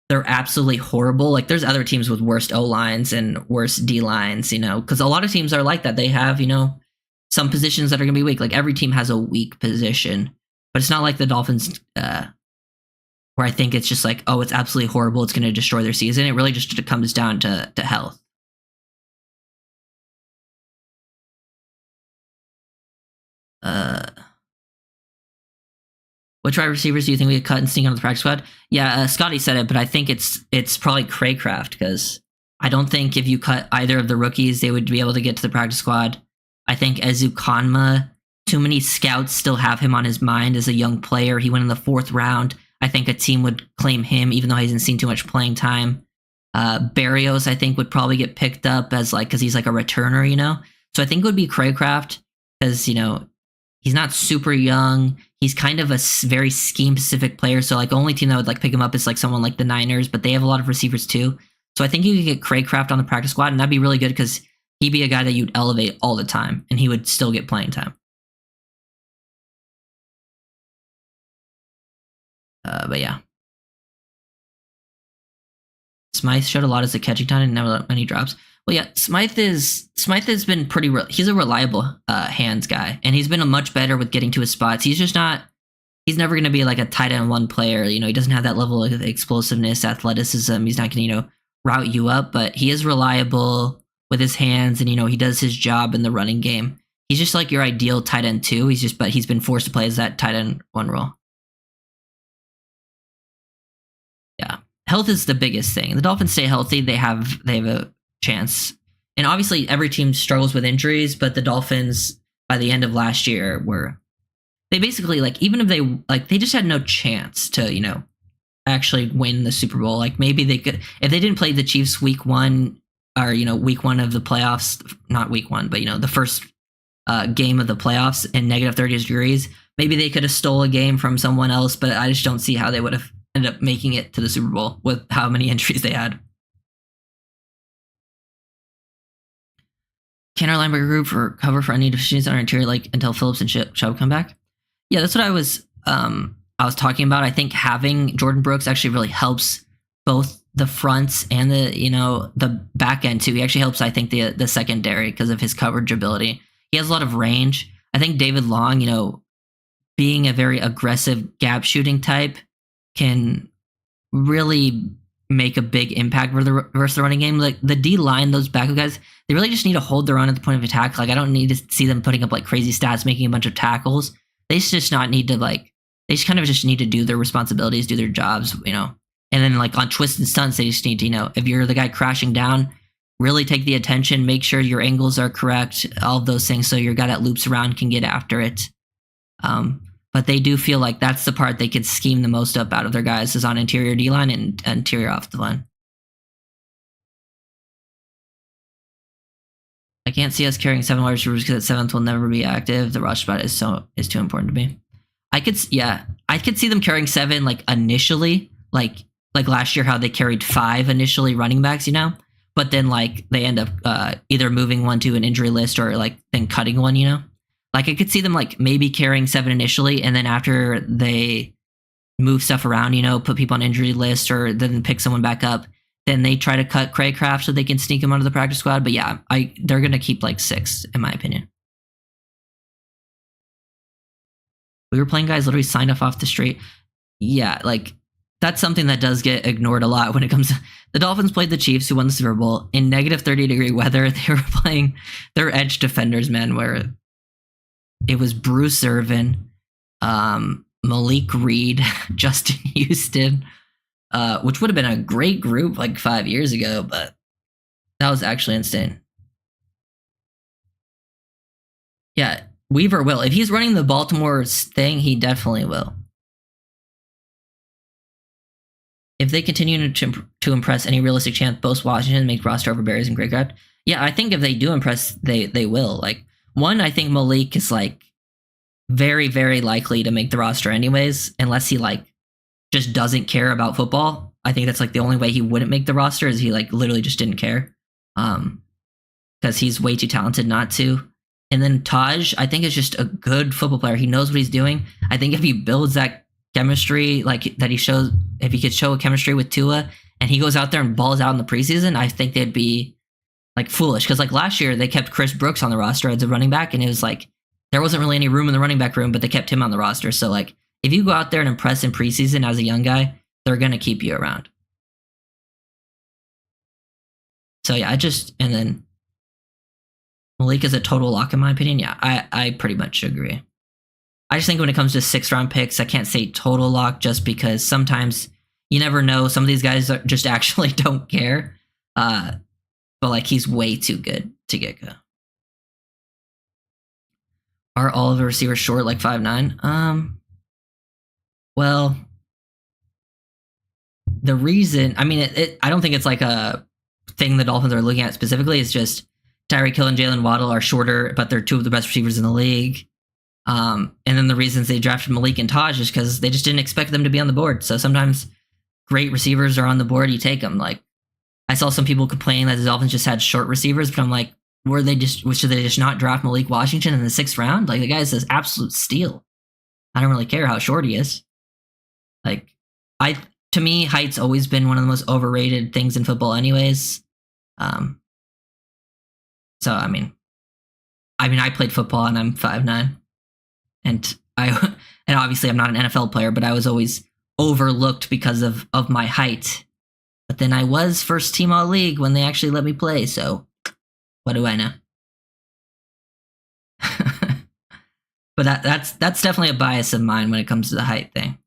they're absolutely horrible. Like there's other teams with worst O-lines and worse D-lines, because a lot of teams are like that. They have, some positions that are going to be weak. Like every team has a weak position, but it's not like the Dolphins, where I think it's just like, oh, it's absolutely horrible. It's going to destroy their season. It really just comes down to health. Which wide receivers do you think we could cut and sneak on the practice squad? Yeah, Scotty said it, but I think it's probably Craycraft because I don't think if you cut either of the rookies, they would be able to get to the practice squad. I think Ezukanma, too many scouts still have him on his mind as a young player. He went in the 4th round. I think a team would claim him, even though he hasn't seen too much playing time. Barrios, I think, would probably get picked up as because he's like a returner, So I think it would be Craycraft because, he's not super young. He's kind of a very scheme-specific player. So like the only team that would like pick him up is like someone like the Niners, but they have a lot of receivers too. So I think you could get Craycraft on the practice squad, and that'd be really good because he'd be a guy that you'd elevate all the time, and he would still get playing time. But yeah. Smythe showed a lot as a catching time and never many drops. Well, yeah, Smythe has been pretty. He's a reliable hands guy, and he's been much better with getting to his spots. He's just not. He's never going to be like a tight end 1 player. He doesn't have that level of explosiveness, athleticism. He's not going to route you up, but he is reliable with his hands, and he does his job in the running game. He's just like your ideal tight end 2. But he's been forced to play as that tight end 1 role. Yeah, health is the biggest thing. The Dolphins stay healthy. They have a chance. And obviously every team struggles with injuries, but the Dolphins by the end of last year they basically even if they just had no chance to, actually win the Super Bowl. Like maybe they could, if they didn't play the Chiefs week 1 or, week 1 of the playoffs, not week 1, but the first game of the playoffs in negative 30 degrees, maybe they could have stole a game from someone else, but I just don't see how they would have ended up making it to the Super Bowl with how many injuries they had. Can our linebacker group for cover for any deficiencies on our interior, like until Phillips and Chubb come back? Yeah, that's what I was talking about. I think having Jordan Brooks actually really helps both the fronts and the back end too. He actually helps, I think, the secondary because of his coverage ability. He has a lot of range. I think David Long, being a very aggressive gap shooting type, can really make a big impact versus the running game. Like the D line, those backup guys, they really just need to hold their own at the point of attack. Like I don't need to see them putting up like crazy stats, making a bunch of tackles. They just not need to they just kind of just need to do their responsibilities, do their jobs, And then like on twists and stunts, they just need to, if you're the guy crashing down, really take the attention, make sure your angles are correct, all of those things, so your guy that loops around can get after it. But they do feel like that's the part they could scheme the most up out of their guys is on interior D-line and interior offensive line. I can't see us carrying 7 wide receivers because that 7th will never be active. The rush spot is too important to me. I could see them carrying 7 like initially, like last year how they carried 5 initially running backs, but then like they end up either moving one to an injury list or like then cutting one, Like I could see them like maybe carrying 7 initially, and then after they move stuff around, put people on injury list or then pick someone back up, then they try to cut Craycraft so they can sneak him onto the practice squad. But yeah, they're gonna keep like 6 in my opinion. We were playing guys literally signed off the street. Yeah, like that's something that does get ignored a lot when it comes to the Dolphins played the Chiefs, who won the Super Bowl in negative 30-degree weather. They were playing their edge defenders, man, where it was Bruce Irvin, Malik Reed, Justin Houston, which would have been a great group like 5 years ago, but that was actually insane. Yeah, Weaver will. If he's running the Baltimore's thing, he definitely will. If they continue to impress, any realistic chance Boast Washington make roster over Berries and Craycraft? Yeah, I think if they do impress, they will. Like, one, I think Malik is like very, very likely to make the roster anyways, unless he like just doesn't care about football. I think that's like the only way he wouldn't make the roster is he like literally just didn't care. Because he's way too talented not to. And then Taj, I think, is just a good football player. He knows what he's doing. I think if he builds that chemistry, like that he shows, if he could show a chemistry with Tua and he goes out there and balls out in the preseason, I think they'd be like foolish. Because like last year, they kept Chris Brooks on the roster as a running back, and it was like there wasn't really any room in the running back room, but they kept him on the roster. So like if you go out there and impress in preseason as a young guy, they're going to keep you around. So yeah, and then Malik is a total lock in my opinion. Yeah, I pretty much agree. I just think when it comes to 6th-round picks, I can't say total lock just because sometimes you never know. Some of these guys just actually don't care. But like he's way too good to get go. Are all of the receivers short like 5'9"? Well, the reason, I mean, I don't think it's like a thing the Dolphins are looking at specifically. It's just Tyreek Hill and Jalen Waddle are shorter, but they're 2 of the best receivers in the league. And then the reasons they drafted Malik and Taj is because they just didn't expect them to be on the board. So sometimes great receivers are on the board, you take them. Like I saw some people complaining that the Dolphins just had short receivers, but I'm like, should they just not draft Malik Washington in the 6th round? Like the guy is an absolute steal. I don't really care how short he is. Like to me, height's always been one of the most overrated things in football anyways. So I mean I played football and I'm 5'9". And obviously I'm not an NFL player, but I was always overlooked because of my height. But then I was first team all league when they actually let me play. So what do I know? But that's definitely a bias of mine when it comes to the height thing,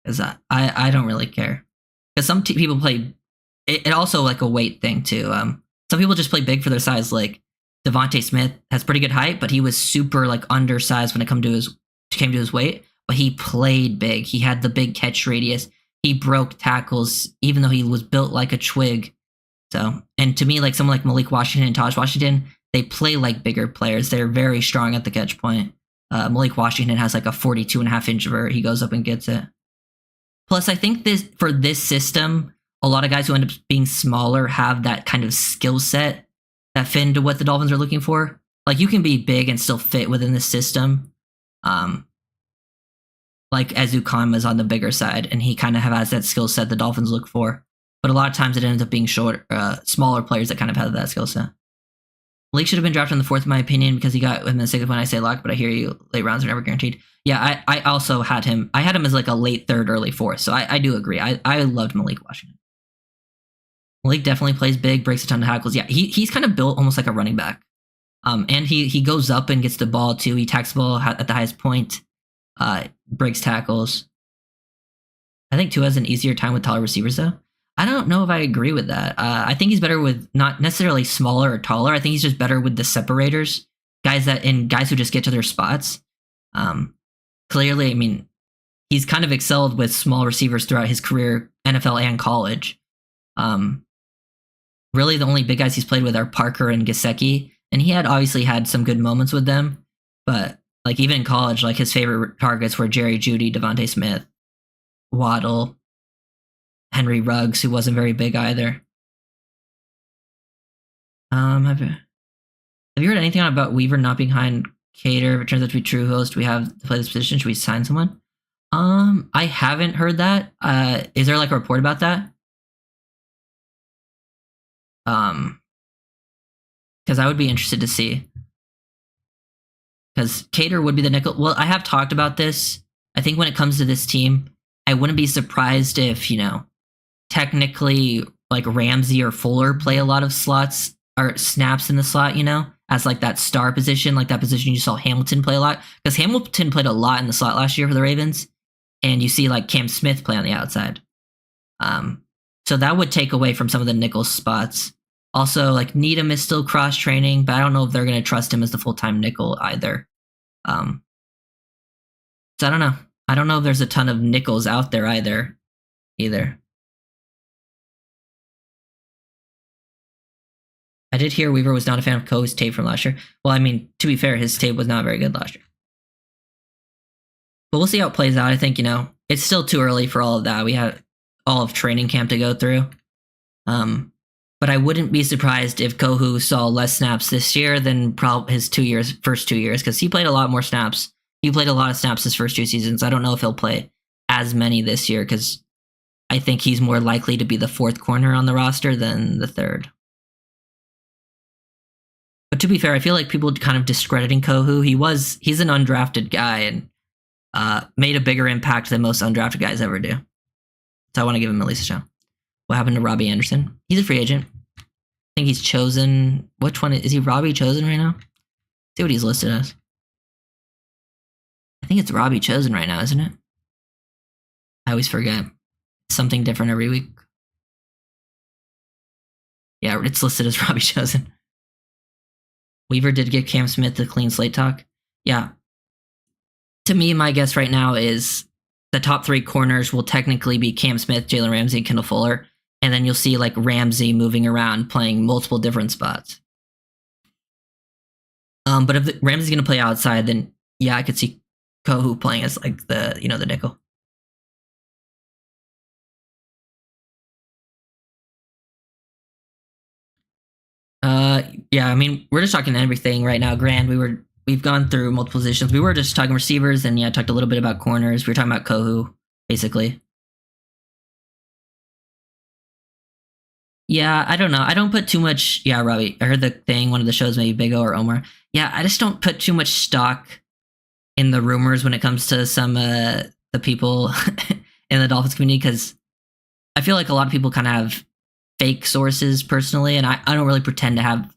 because I don't really care. Because some people play it also like a weight thing too. Some people just play big for their size. Like Devontae Smith has pretty good height, but he was super like undersized when it came to his weight. But he played big. He had the big catch radius. He broke tackles, even though he was built like a twig. So, and to me, like someone like Malik Washington and Taj Washington, they play like bigger players. They're very strong at the catch point. Malik Washington has like a 42.5-inch vert. He goes up and gets it. Plus, I think for this system, a lot of guys who end up being smaller have that kind of skill set that fit into what the Dolphins are looking for. Like you can be big and still fit within the system. Like Ezukan was on the bigger side, and he kind of has that skill set the Dolphins look for. But a lot of times it ends up being smaller players that kind of have that skill set. Malik should have been drafted in the 4th, in my opinion, because he got in the 6th when I say luck, but I hear you, late rounds are never guaranteed. Yeah, I also had him. I had him as like a late 3rd, early 4th, so I do agree. I loved Malik Washington. Malik definitely plays big, breaks a ton of tackles. Yeah, he's kind of built almost like a running back. And he goes up and gets the ball too. He tackles the ball at the highest point, breaks tackles. I think too has an easier time with taller receivers though. I don't know if I agree with that. I think he's better with not necessarily smaller or taller. I think he's just better with the separators, guys who just get to their spots. Clearly, I mean, he's kind of excelled with small receivers throughout his career, NFL and college. Really, the only big guys he's played with are Parker and Gesicki, and he had obviously had some good moments with them. But like even in college, like his favorite targets were Jerry Jeudy, Devontae Smith, Waddle, Henry Ruggs, who wasn't very big either. Have you heard anything about Weaver not being behind Cater? If it turns out to be true, host, we have to play this position. Should we sign someone? I haven't heard that. Is there like a report about that? Because I would be interested to see. Because Cater would be the nickel. Well, I have talked about this. I think when it comes to this team, I wouldn't be surprised if, technically like Ramsey or Fuller play a lot of slots or snaps in the slot, as like that star position, like that position you saw Hamilton play a lot. Because Hamilton played a lot in the slot last year for the Ravens. And you see like Cam Smith play on the outside. So that would take away from some of the nickel spots. Also, like Needham is still cross training, but I don't know if they're going to trust him as the full-time nickel either. So I don't know. I don't know if there's a ton of nickels out there either. I did hear Weaver was not a fan of Coe's tape from last year. Well, I mean, to be fair, his tape was not very good last year. But we'll see how it plays out. I think, it's still too early for all of that. We have all of training camp to go through. But I wouldn't be surprised if Kohu saw less snaps this year than probably his first 2 years, because he played a lot more snaps. He played a lot of snaps his first 2 seasons. I don't know if he'll play as many this year, because I think he's more likely to be the 4th corner on the roster than the 3rd. But to be fair, I feel like people kind of discrediting Kohu. He's an undrafted guy and made a bigger impact than most undrafted guys ever do. So I want to give him at least a shot. What happened to Robbie Anderson? He's a free agent. I think he's chosen. Which one is he? Robbie chosen right now? See what he's listed as. I think it's Robbie chosen right now, isn't it? I always forget. Something different every week. Yeah, it's listed as Robbie chosen. Weaver did give Cam Smith the clean slate talk. Yeah. To me, my guess right now is the top 3 corners will technically be Cam Smith, Jalen Ramsey, and Kendall Fuller. And then you'll see like Ramsey moving around playing multiple different spots. But if Ramsey's going to play outside, then yeah, I could see Kohu playing as like the nickel. Yeah, I mean, we're just talking everything right now. Grand, we've gone through multiple positions. We were just talking receivers, and yeah, talked a little bit about corners. We were talking about Kohu, basically. Yeah, I don't know. I don't put too much. Yeah, Robbie, I heard the thing. One of the shows, maybe Big O or Omar. Yeah, I just don't put too much stock in the rumors when it comes to some the people in the Dolphins community, because I feel like a lot of people kind of have fake sources personally, and I don't really pretend to have.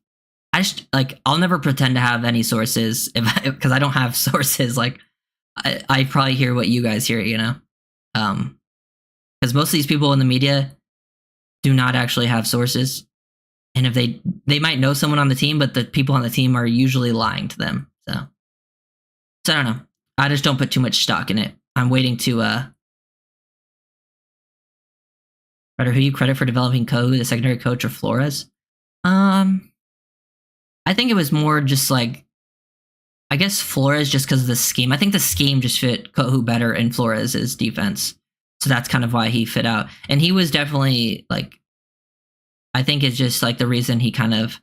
I'll never pretend to have any sources because I don't have sources. Like I probably hear what you guys hear, because most of these people in the media do not actually have sources, and if they might know someone on the team, but the people on the team are usually lying to them. So I don't know. I just don't put too much stock in it. I'm waiting to Ryder, who you credit for developing Kohu, the secondary coach, or Flores? I think it was more just like, I guess Flores, just because of the scheme. I think the scheme just fit Kohu better in Flores' defense. So that's kind of why he fit out. And he was definitely like, I think it's just like the reason he kind of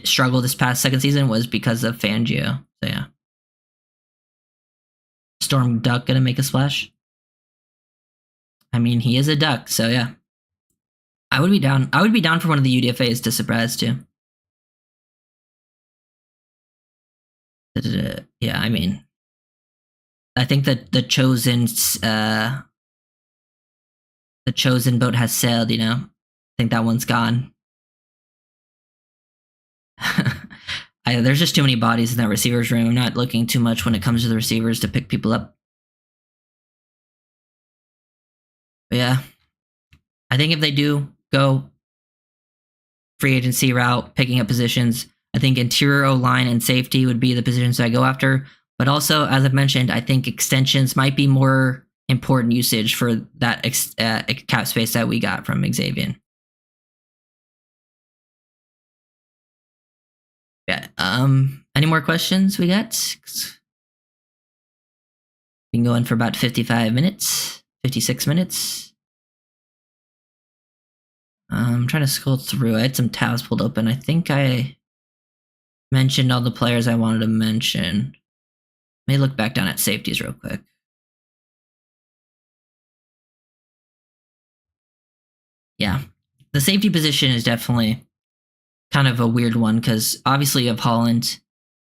struggle this past second season was because of Fangio. So yeah. Storm Duck gonna make a splash? I mean, he is a duck, so yeah. I would be down. I would be down for one of the UDFAs to surprise too. Yeah, I mean, I think that the chosen boat has sailed. You know, I think that one's gone. There's just too many bodies in that receivers room. I'm not looking too much when it comes to the receivers to pick people up. But yeah, I think if they do go free agency route, picking up positions, I think interior O-line and safety would be the positions I go after. But also, as I've mentioned, I think extensions might be more important usage for that cap space that we got from Xavier. Yeah. Any more questions we got? We can go in for about 55 minutes, 56 minutes. I'm trying to scroll through. I had some tabs pulled open. I think I mentioned all the players I wanted to mention. Let me look back down at safeties real quick. Yeah. The safety position is definitely kind of a weird one because obviously you have Holland.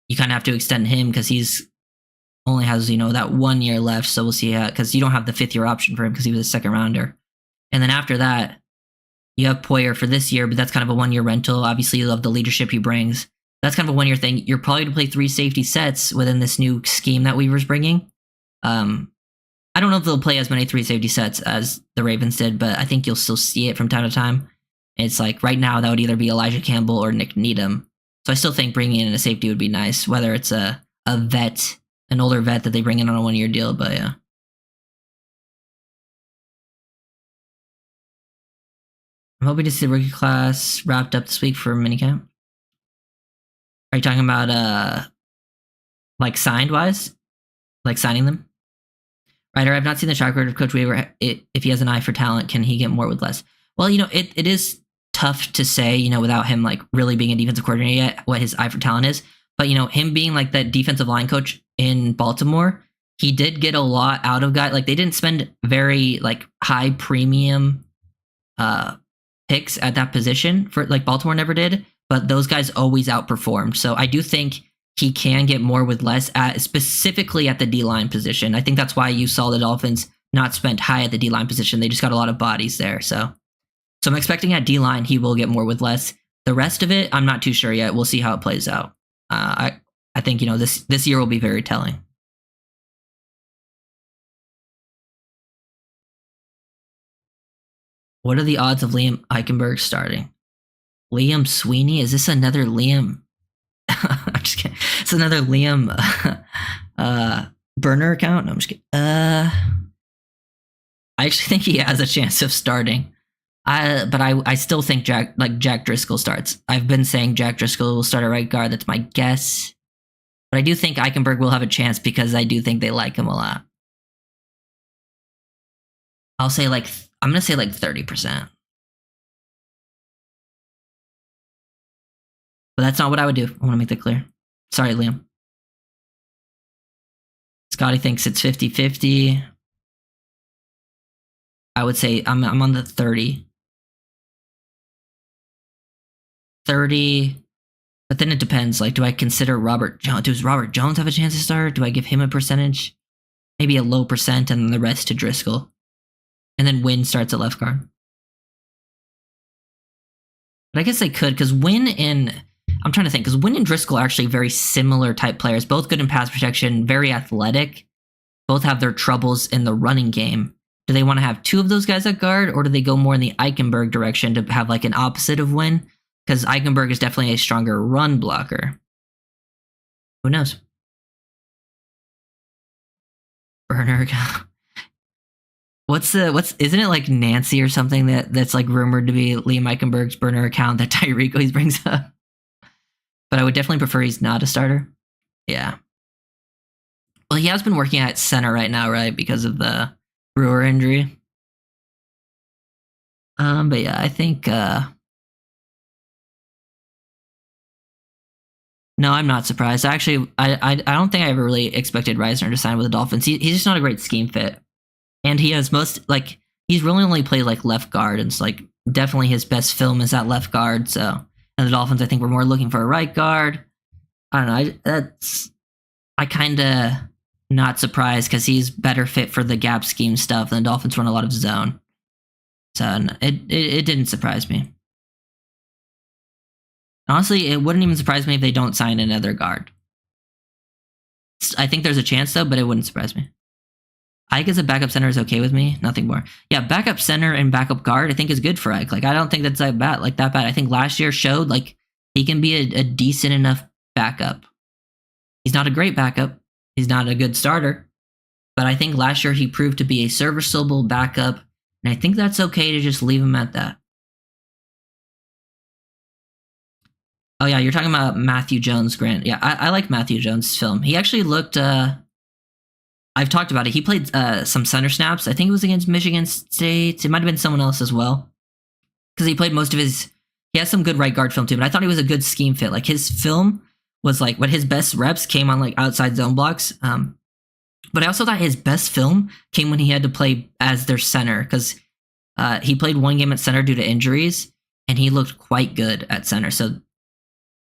You kind of have to extend him because he's only has, you know, that 1 year left. So we'll see how, because you don't have the 5th year option for him because he was a second rounder. And then after that, you have Poyer for this year, but that's kind of a 1 year rental. Obviously, you love the leadership he brings. That's kind of a 1 year thing. You're probably going to play 3 safety sets within this new scheme that Weaver's bringing. I don't know if they'll play as many 3 safety sets as the Ravens did, but I think you'll still see it from time to time. It's like right now that would either be Elijah Campbell or Nick Needham. So I still think bringing in a safety would be nice, whether it's a vet, an older vet that they bring in on a 1 year deal. But yeah. I'm hoping to see the rookie class wrapped up this week for minicamp. Are you talking about like signed wise? Like signing them? Ryder, I've not seen the track record of Coach Weaver. If he has an eye for talent, can he get more with less? Well, you know, it is tough to say, you know, without him like really being a defensive coordinator yet, what his eye for talent is. But, you know, him being like that defensive line coach in Baltimore, he did get a lot out of guys. Like they didn't spend very like high premium picks at that position for like Baltimore never did, but those guys always outperformed. So I do think he can get more with less, specifically at the D-line position. I think that's why you saw the Dolphins not spent high at the D-line position. They just got a lot of bodies there. So I'm expecting at D-line he will get more with less. The rest of it, I'm not too sure yet. We'll see how it plays out. I think, you know, this year will be very telling. What are the odds of Liam Eichenberg starting? Liam Sweeney? Is this another Liam? I'm just kidding. It's another Liam burner account. No, I'm just kidding. I actually think he has a chance of starting. But I still think Jack Driscoll starts. I've been saying Jack Driscoll will start at right guard. That's my guess. But I do think Eichenberg will have a chance because I do think they like him a lot. I'm gonna say like 30%. But that's not what I would do. I want to make that clear. Sorry, Liam. Scotty thinks it's 50-50. I would say I'm on the 30. 30. But then it depends. Like, do I consider Robert Jones? Does Robert Jones have a chance to start? Do I give him a percentage? Maybe a low percent and then the rest to Driscoll. And then Wynn starts at left guard. But I guess I could, because Wynn and Driscoll are actually very similar type players, both good in pass protection, very athletic, both have their troubles in the running game. Do they want to have 2 of those guys at guard, or do they go more in the Eichenberg direction to have like an opposite of Wynn? Because Eichenberg is definitely a stronger run blocker. Who knows? Burner. Isn't it like Nancy or something that's like rumored to be Liam Eichenberg's burner account that Tyreek always brings up? But I would definitely prefer he's not a starter. Yeah. Well, he has been working at center right now, right? Because of the Brewer injury. But yeah, I think No, I'm not surprised. Actually, I don't think I ever really expected Reisner to sign with the Dolphins. He's just not a great scheme fit, and he has most like he's really only played like left guard, and it's like definitely his best film is at left guard. So, and the Dolphins, I think, were more looking for a right guard. I don't know. I kind of not surprised because he's better fit for the gap scheme stuff. And the Dolphins run a lot of zone, so it didn't surprise me. Honestly, it wouldn't even surprise me if they don't sign another guard. I think there's a chance though, but it wouldn't surprise me. Ike as a backup center is okay with me. Nothing more. Yeah, backup center and backup guard I think is good for Ike. Like I don't think that's that bad. I think last year showed like he can be a decent enough backup. He's not a great backup. He's not a good starter. But I think last year he proved to be a serviceable backup. And I think that's okay to just leave him at that. Oh yeah, you're talking about Matthew Jones, Grant. Yeah, I like Matthew Jones' film. He actually looked I've talked about it. He played some center snaps. I think it was against Michigan State. It might have been someone else as well. Because he played most of his he has some good right guard film too, but I thought he was a good scheme fit. Like his film was like what his best reps came on like outside zone blocks. But I also thought his best film came when he had to play as their center because he played one game at center due to injuries and he looked quite good at center. So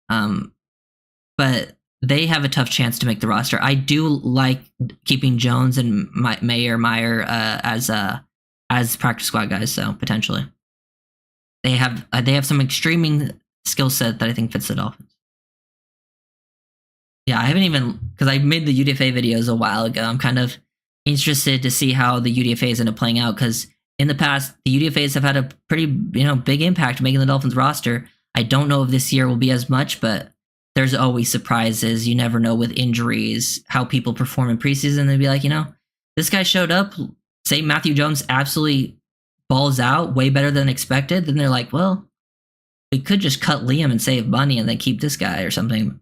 but they have a tough chance to make the roster. I do like keeping Jones and Meyer as practice squad guys. So potentially, they have some extreme skill set that I think fits the Dolphins. Yeah, I haven't even because I made the UDFA videos a while ago. I'm kind of interested to see how the UDFAs end up playing out because in the past the UDFAs have had a pretty big impact making the Dolphins roster. I don't know if this year will be as much, but there's always surprises. You never know with injuries, how people perform in preseason. They'd be like, this guy showed up. Say Matthew Jones absolutely balls out way better than expected. Then they're like, well, we could just cut Liam and save money and then keep this guy or something.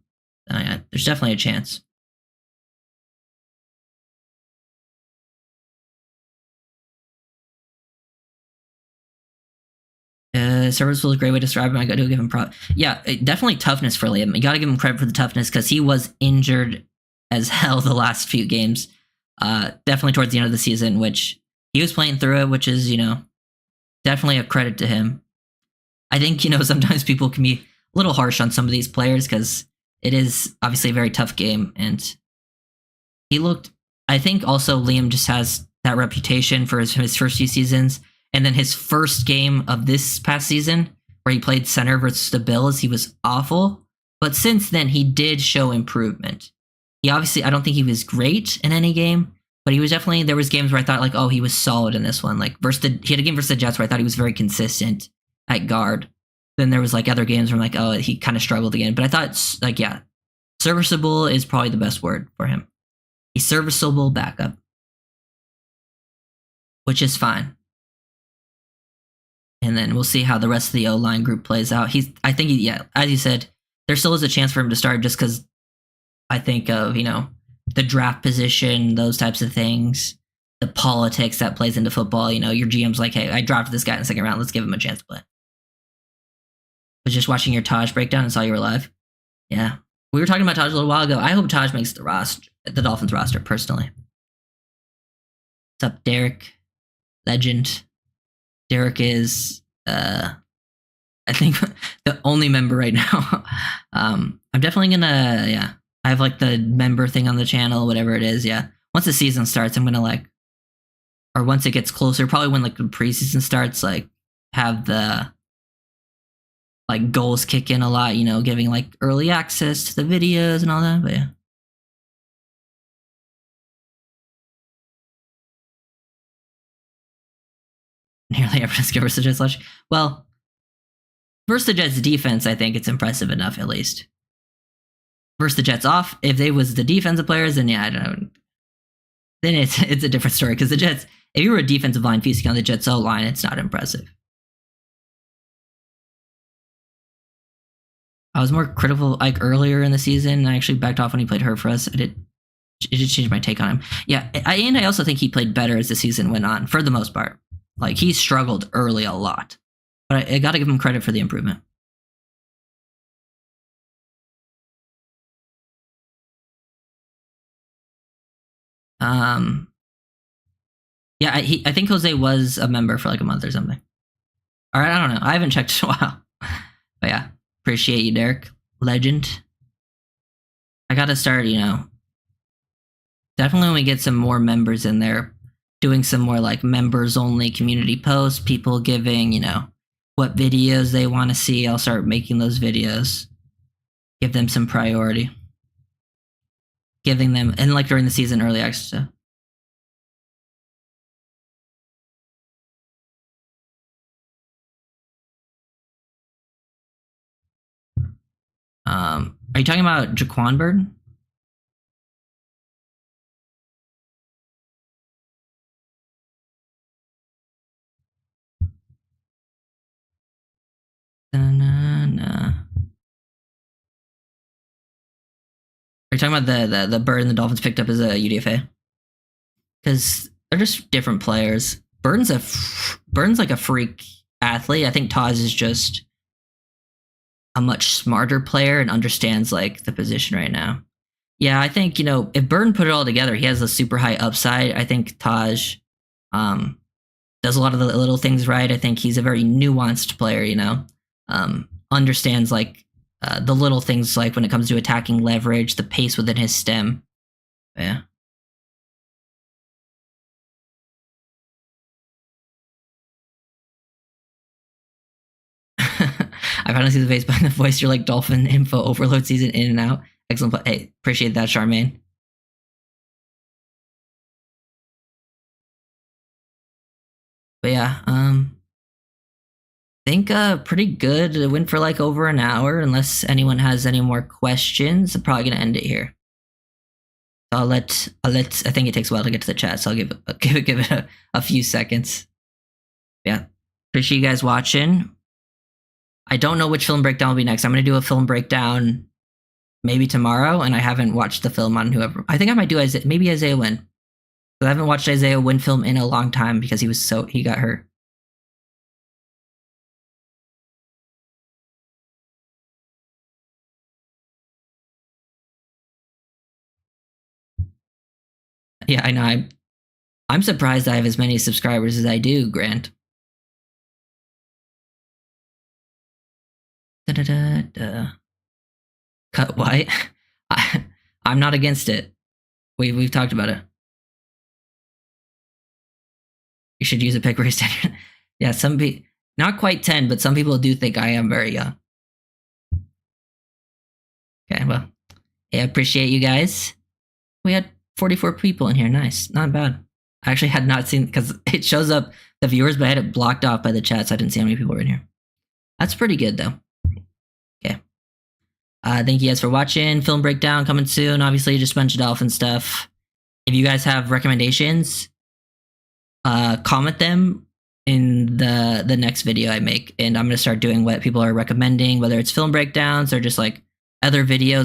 There's definitely a chance. Serviceable is a great way to describe him. I got to give him props. Yeah, definitely toughness for Liam. You got to give him credit for the toughness because he was injured as hell the last few games. Definitely towards the end of the season, which he was playing through it, which is, definitely a credit to him. I think, sometimes people can be a little harsh on some of these players because it is obviously a very tough game. And I think also Liam just has that reputation for his first few seasons. And then his first game of this past season, where he played center versus the Bills, he was awful. But since then, he did show improvement. I don't think he was great in any game, but he was definitely, there was games where I thought like, oh, he was solid in this one. Like he had a game versus the Jets where I thought he was very consistent at guard. Then there was like other games where I'm like, oh, he kind of struggled again. But I thought like, yeah, serviceable is probably the best word for him. A serviceable backup, which is fine. And then we'll see how the rest of the O-line group plays out. As you said, there still is a chance for him to start just because I think of, the draft position, those types of things, the politics that plays into football. Your GM's like, hey, I drafted this guy in the second round. Let's give him a chance to play. I was just watching your Taj breakdown and saw you were live. Yeah. We were talking about Taj a little while ago. I hope Taj makes the Dolphins roster, personally. What's up, Derek? Legend. Derek is, I think, the only member right now. I'm definitely gonna, yeah. I have like the member thing on the channel, whatever it is. Yeah. Once the season starts, I'm gonna or once it gets closer, probably when like the preseason starts, like have the like goals kick in a lot. Giving like early access to the videos and all that. But yeah. Nearly everyone's good versus the Jets last year. Well, versus the Jets defense, I think it's impressive enough at least. Versus the Jets off, if they was the defensive players, then yeah, I don't know. Then it's a different story because the Jets, if you were a defensive line feasting on the Jets O line, it's not impressive. I was more critical like earlier in the season. I actually backed off when he played hurt for us. It did change my take on him. Yeah, and I also think he played better as the season went on for the most part. Like, he struggled early a lot. But I got to give him credit for the improvement. Yeah, I think Jose was a member for like a month or something. All right, I don't know. I haven't checked in a while. But yeah, appreciate you, Derek. Legend. I gotta start, definitely when we get some more members in there, doing some more like members only community posts, people giving, what videos they want to see. I'll start making those videos. Give them some priority. Giving them, and like during the season, early access stuff. Are you talking about Jaquan Bird? Are you talking about the bird and the Dolphins picked up as a UDFA? Because they're just different players. Burton's like a freak athlete. I think Taz is just a much smarter player and understands like the position right now. Yeah, I think if Burton put it all together, he has a super high upside. I think Taj does a lot of the little things right. I think he's a very nuanced player. Understands like the little things, like when it comes to attacking leverage, the pace within his stem. Yeah. I finally see the face behind the voice. You're like Dolphin info overload season in and out. Excellent play. Hey, appreciate that, Charmaine. But yeah, think pretty good. It went for like over an hour. Unless anyone has any more questions, I'm probably gonna end it here. I'll let. I think it takes a while to get to the chat, so I'll give it a few seconds. Yeah, appreciate you guys watching. I don't know which film breakdown will be next. I'm gonna do a film breakdown maybe tomorrow, and I haven't watched the film on whoever. I think I might do maybe Isaiah Wynn. But I haven't watched Isaiah Wynn film in a long time because he got hurt. Yeah, I know. I'm surprised I have as many subscribers as I do, Grant. Da-da-da-da. Cut white. I'm not against it. We've talked about it. You should use a pick race standard. Yeah, some people, not quite 10, but some people do think I am very young. Okay, well, yeah, appreciate you guys. We had 44 people in here. Nice, not bad. I actually had not seen, because it shows up the viewers, but I had it blocked off by the chat, so I didn't see how many people were in here. That's pretty good though. Okay. Thank you guys for watching. Film breakdown coming soon. Obviously, just a bunch of Dolphin stuff. If you guys have recommendations, comment them in the next video I make, and I'm gonna start doing what people are recommending, whether it's film breakdowns or just like other videos.